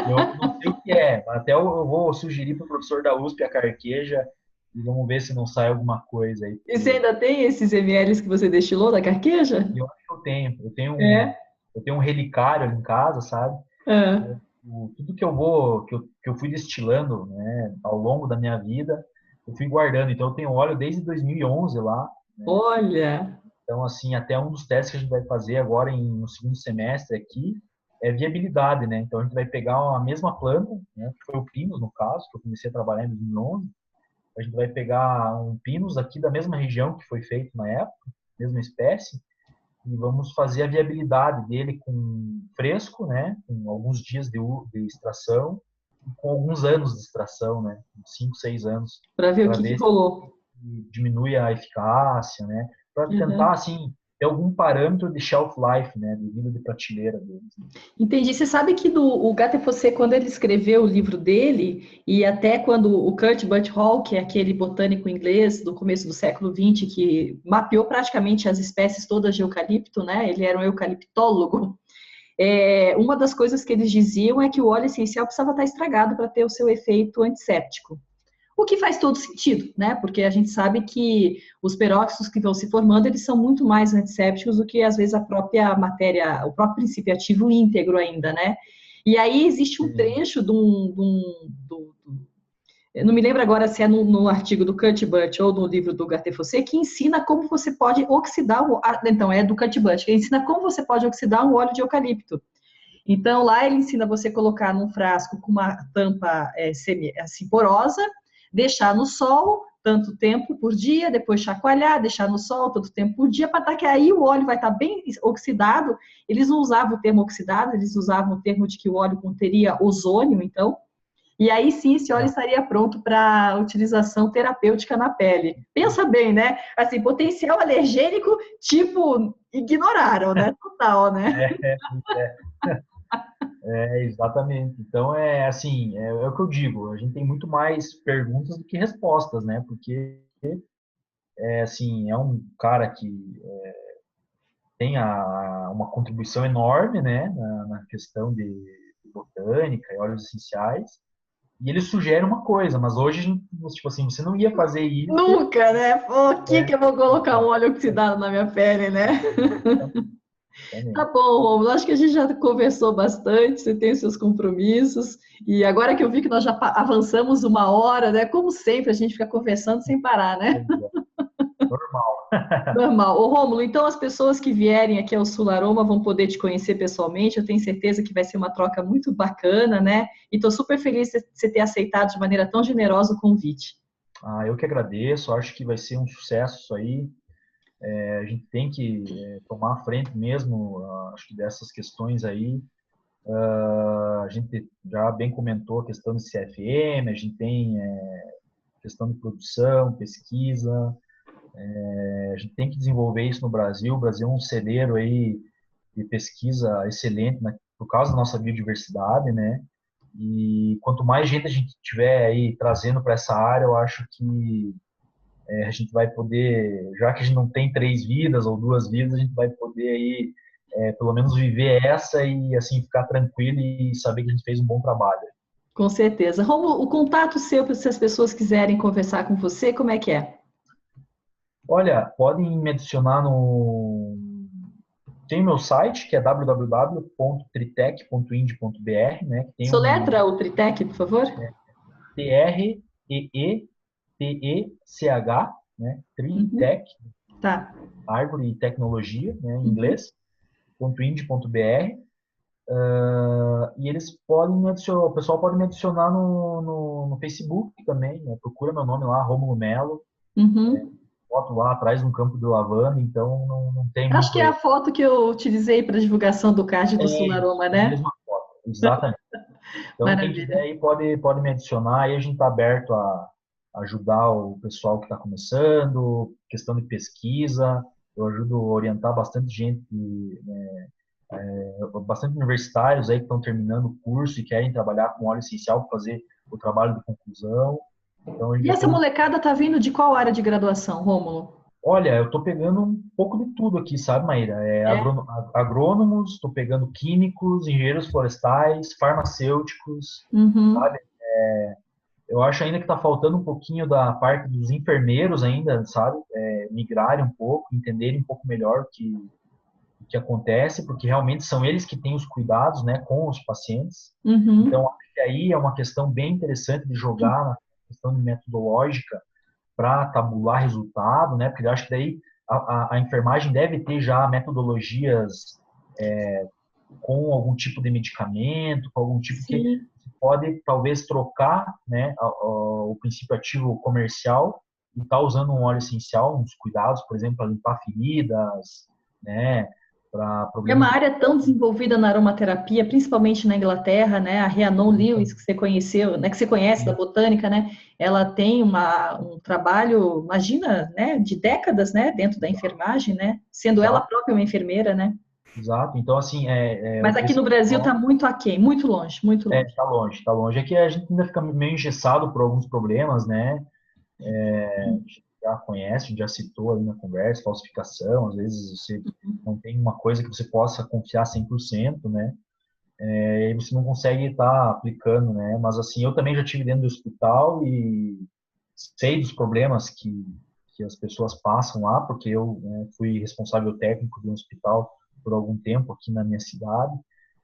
Eu não sei o que é, mas até eu vou sugerir para o professor da USP a carqueja e vamos ver se não sai alguma coisa aí. E você ainda tem esses ml que você destilou da carqueja? E eu acho que eu tenho. É. Eu tenho um relicário ali em casa, sabe? Ah, Tudo que eu vou, que eu fui destilando, né, ao longo da minha vida, eu fui guardando. Então eu tenho óleo desde 2011 lá, né? olha, Então assim, até um dos testes que a gente vai fazer agora no segundo semestre aqui é viabilidade, né? Então a gente vai pegar a mesma planta, né, que foi o pinus no caso, que eu comecei a trabalhar em 2011. A gente vai pegar um pinus aqui da mesma região que foi feito na época, mesma espécie, e vamos fazer a viabilidade dele com fresco, né, com alguns dias de extração, e com alguns anos de extração, né, 5, 6 anos, Para ver o para que ver se rolou. diminui a eficácia, né, para tentar, Uhum. assim, ter algum parâmetro de shelf life, né, de vida de prateleira deles. Né? Entendi. Você sabe que o Gata Fossé, quando ele escreveu o livro dele, e até quando o Kurt Buchholz, que é aquele botânico inglês do começo do século XX, que mapeou praticamente as espécies todas de eucalipto, né? Ele era um eucaliptólogo. Uma das coisas que eles diziam é que o óleo essencial precisava estar estragado para ter o seu efeito antisséptico. O que faz todo sentido, né? Porque a gente sabe que os peróxidos que vão se formando, eles são muito mais antissépticos do que, às vezes, a própria matéria, o próprio princípio ativo íntegro ainda, né? E aí existe um Sim. trecho eu não me lembro agora se é no artigo do Kurt Butt ou no livro do Gata Fossé, que ensina como você pode oxidar então, é do Kurt Butt, que ensina como você pode oxidar um óleo de eucalipto. Então, lá ele ensina você a colocar num frasco com uma tampa assim, porosa, deixar no sol tanto tempo por dia, depois chacoalhar, deixar no sol tanto tempo por dia, para que aí o óleo vai estar bem oxidado. Eles não usavam o termo oxidado, eles usavam o termo de que o óleo conteria ozônio, então. E aí sim, esse óleo estaria pronto para utilização terapêutica na pele. Pensa bem, né? Assim, potencial alergênico, tipo, ignoraram, né? Total, né? É, exatamente. Então, assim, é o que eu digo, a gente tem muito mais perguntas do que respostas, né? Porque, assim, é um cara que tem uma contribuição enorme, né, na questão de botânica e óleos essenciais, e ele sugere uma coisa, mas hoje, tipo assim, você não ia fazer isso, Nunca, né? Por que né? eu vou colocar um Então, óleo oxidado na minha pele, né? Tá exatamente. bom, Romulo. Acho que a gente já conversou bastante. Você tem os seus compromissos. E agora que eu vi que nós já avançamos uma hora, né? Como sempre, a gente fica conversando sem parar, né? Pois é, normal. Normal. Ô, Rômulo, então as pessoas que vierem aqui ao Sul Aroma vão poder te conhecer pessoalmente. Eu tenho certeza que vai ser uma troca muito bacana, né? E estou super feliz de você ter aceitado de maneira tão generosa o convite. Eu que agradeço, acho que vai ser um sucesso isso aí. A gente tem que tomar a frente mesmo, acho que dessas questões aí. A gente já bem comentou a questão de CFM, a gente tem questão de produção, pesquisa, a gente tem que desenvolver isso no Brasil. O Brasil é um celeiro aí de pesquisa excelente, né, por causa da nossa biodiversidade, né? E quanto mais gente a gente tiver aí trazendo para essa área, eu acho que a gente vai poder, já que a gente não tem 3 vidas ou 2 vidas, a gente vai poder aí pelo menos viver essa e assim ficar tranquilo e saber que a gente fez um bom trabalho. Com certeza. Rômulo, o contato seu, se as pessoas quiserem conversar com você, como é que é? Olha, podem me adicionar no. Tem o meu site, que é www.tritec.ind.br, né? Que tem Soletra o Tritec, por favor? TREETECH, né? Uhum. Tritec, Tá. árvore e tecnologia, né? Em Uhum. inglês, .ind.br. E eles podem me adicionar, o pessoal pode me adicionar no Facebook também, né? Procura meu nome lá, Rômulo Melo, Uhum. foto lá atrás no campo de lavanda, então não tem Acho que muito é a erro. foto que eu utilizei para divulgação do card do É isso, Sularoma, é a né? mesma foto, exatamente. Então, quem quiser Maravilha. aí pode me adicionar, aí a gente está aberto a ajudar o pessoal que está começando, questão de pesquisa, eu ajudo a orientar bastante gente, né, bastante universitários aí que estão terminando o curso e querem trabalhar com óleo essencial para fazer o trabalho de conclusão. Então, a gente E já essa tem um. molecada tá vindo de qual área de graduação, Rômulo? Olha, eu estou pegando um pouco de tudo aqui, sabe, Maíra? É? Agrônomos, estou pegando químicos, engenheiros florestais, farmacêuticos, Uhum. sabe? Eu acho ainda que está faltando um pouquinho da parte dos enfermeiros ainda, sabe? Migrarem um pouco, entenderem um pouco melhor o que acontece, porque realmente são eles que têm os cuidados, né, com os pacientes. Então, Uhum. acho que aí é uma questão bem interessante de jogar na questão de metodológica para tabular resultado, né? Porque eu acho que daí a enfermagem deve ter já metodologias com algum tipo de medicamento, com algum tipo que Sim. você pode talvez trocar, né, o princípio ativo comercial e estar usando um óleo essencial, uns cuidados, por exemplo, para limpar feridas, né? Para É uma problemas. área tão desenvolvida na aromaterapia, principalmente na Inglaterra, né? A Rhiannon Lewis, que você conheceu, né? Que você conhece da botânica, né? Ela tem um trabalho, imagina, né? De décadas, né? Dentro da enfermagem, né? Sendo ela Exato, própria uma enfermeira, né? exato. Então, assim, o Mas aqui no Brasil está pessoal muito aquém, muito longe, muito longe. tá longe, tá longe. É que a gente ainda fica meio engessado por alguns problemas, né? Já conhece, já citou ali na conversa, falsificação, às vezes você não tem uma coisa que você possa confiar 100%, né? E aí você não consegue estar aplicando, né? Mas assim, eu também já tive dentro do hospital e sei dos problemas que as pessoas passam lá, porque eu, né, fui responsável técnico de um hospital por algum tempo aqui na minha cidade.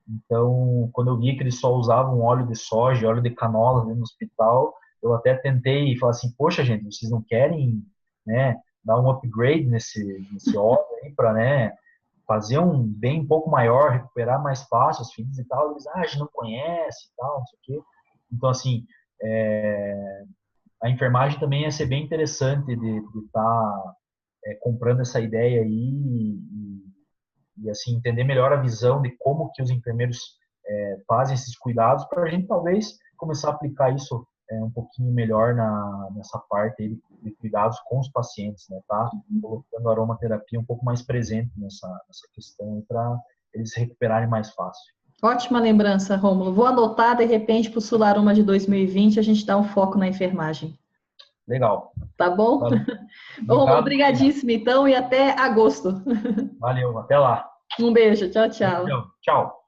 Então, quando eu vi que eles só usavam óleo de soja, óleo de canola dentro do hospital, eu até tentei falar assim, poxa, gente, vocês não querem, né, dar um upgrade nesse óleo aí para, né, fazer um bem um pouco maior, recuperar mais fácil os filhos e tal. Eles, a gente não conhece e tal, não sei o quê. Então, assim, a enfermagem também ia ser bem interessante de estar comprando essa ideia aí e, assim, entender melhor a visão de como que os enfermeiros fazem esses cuidados para a gente talvez começar a aplicar isso um pouquinho melhor nessa parte aí de cuidados com os pacientes, né, tá? Colocando a aromaterapia um pouco mais presente nessa questão para eles se recuperarem mais fácil. Ótima lembrança, Rômulo. Vou anotar, de repente, para o Sularoma de 2020, a gente dá um foco na enfermagem. Legal. Tá bom? Valeu. Rômulo, Obrigado, Marina. obrigadíssimo, então, e até agosto. Valeu. Até lá. Um beijo, tchau, tchau. Beijão. Tchau.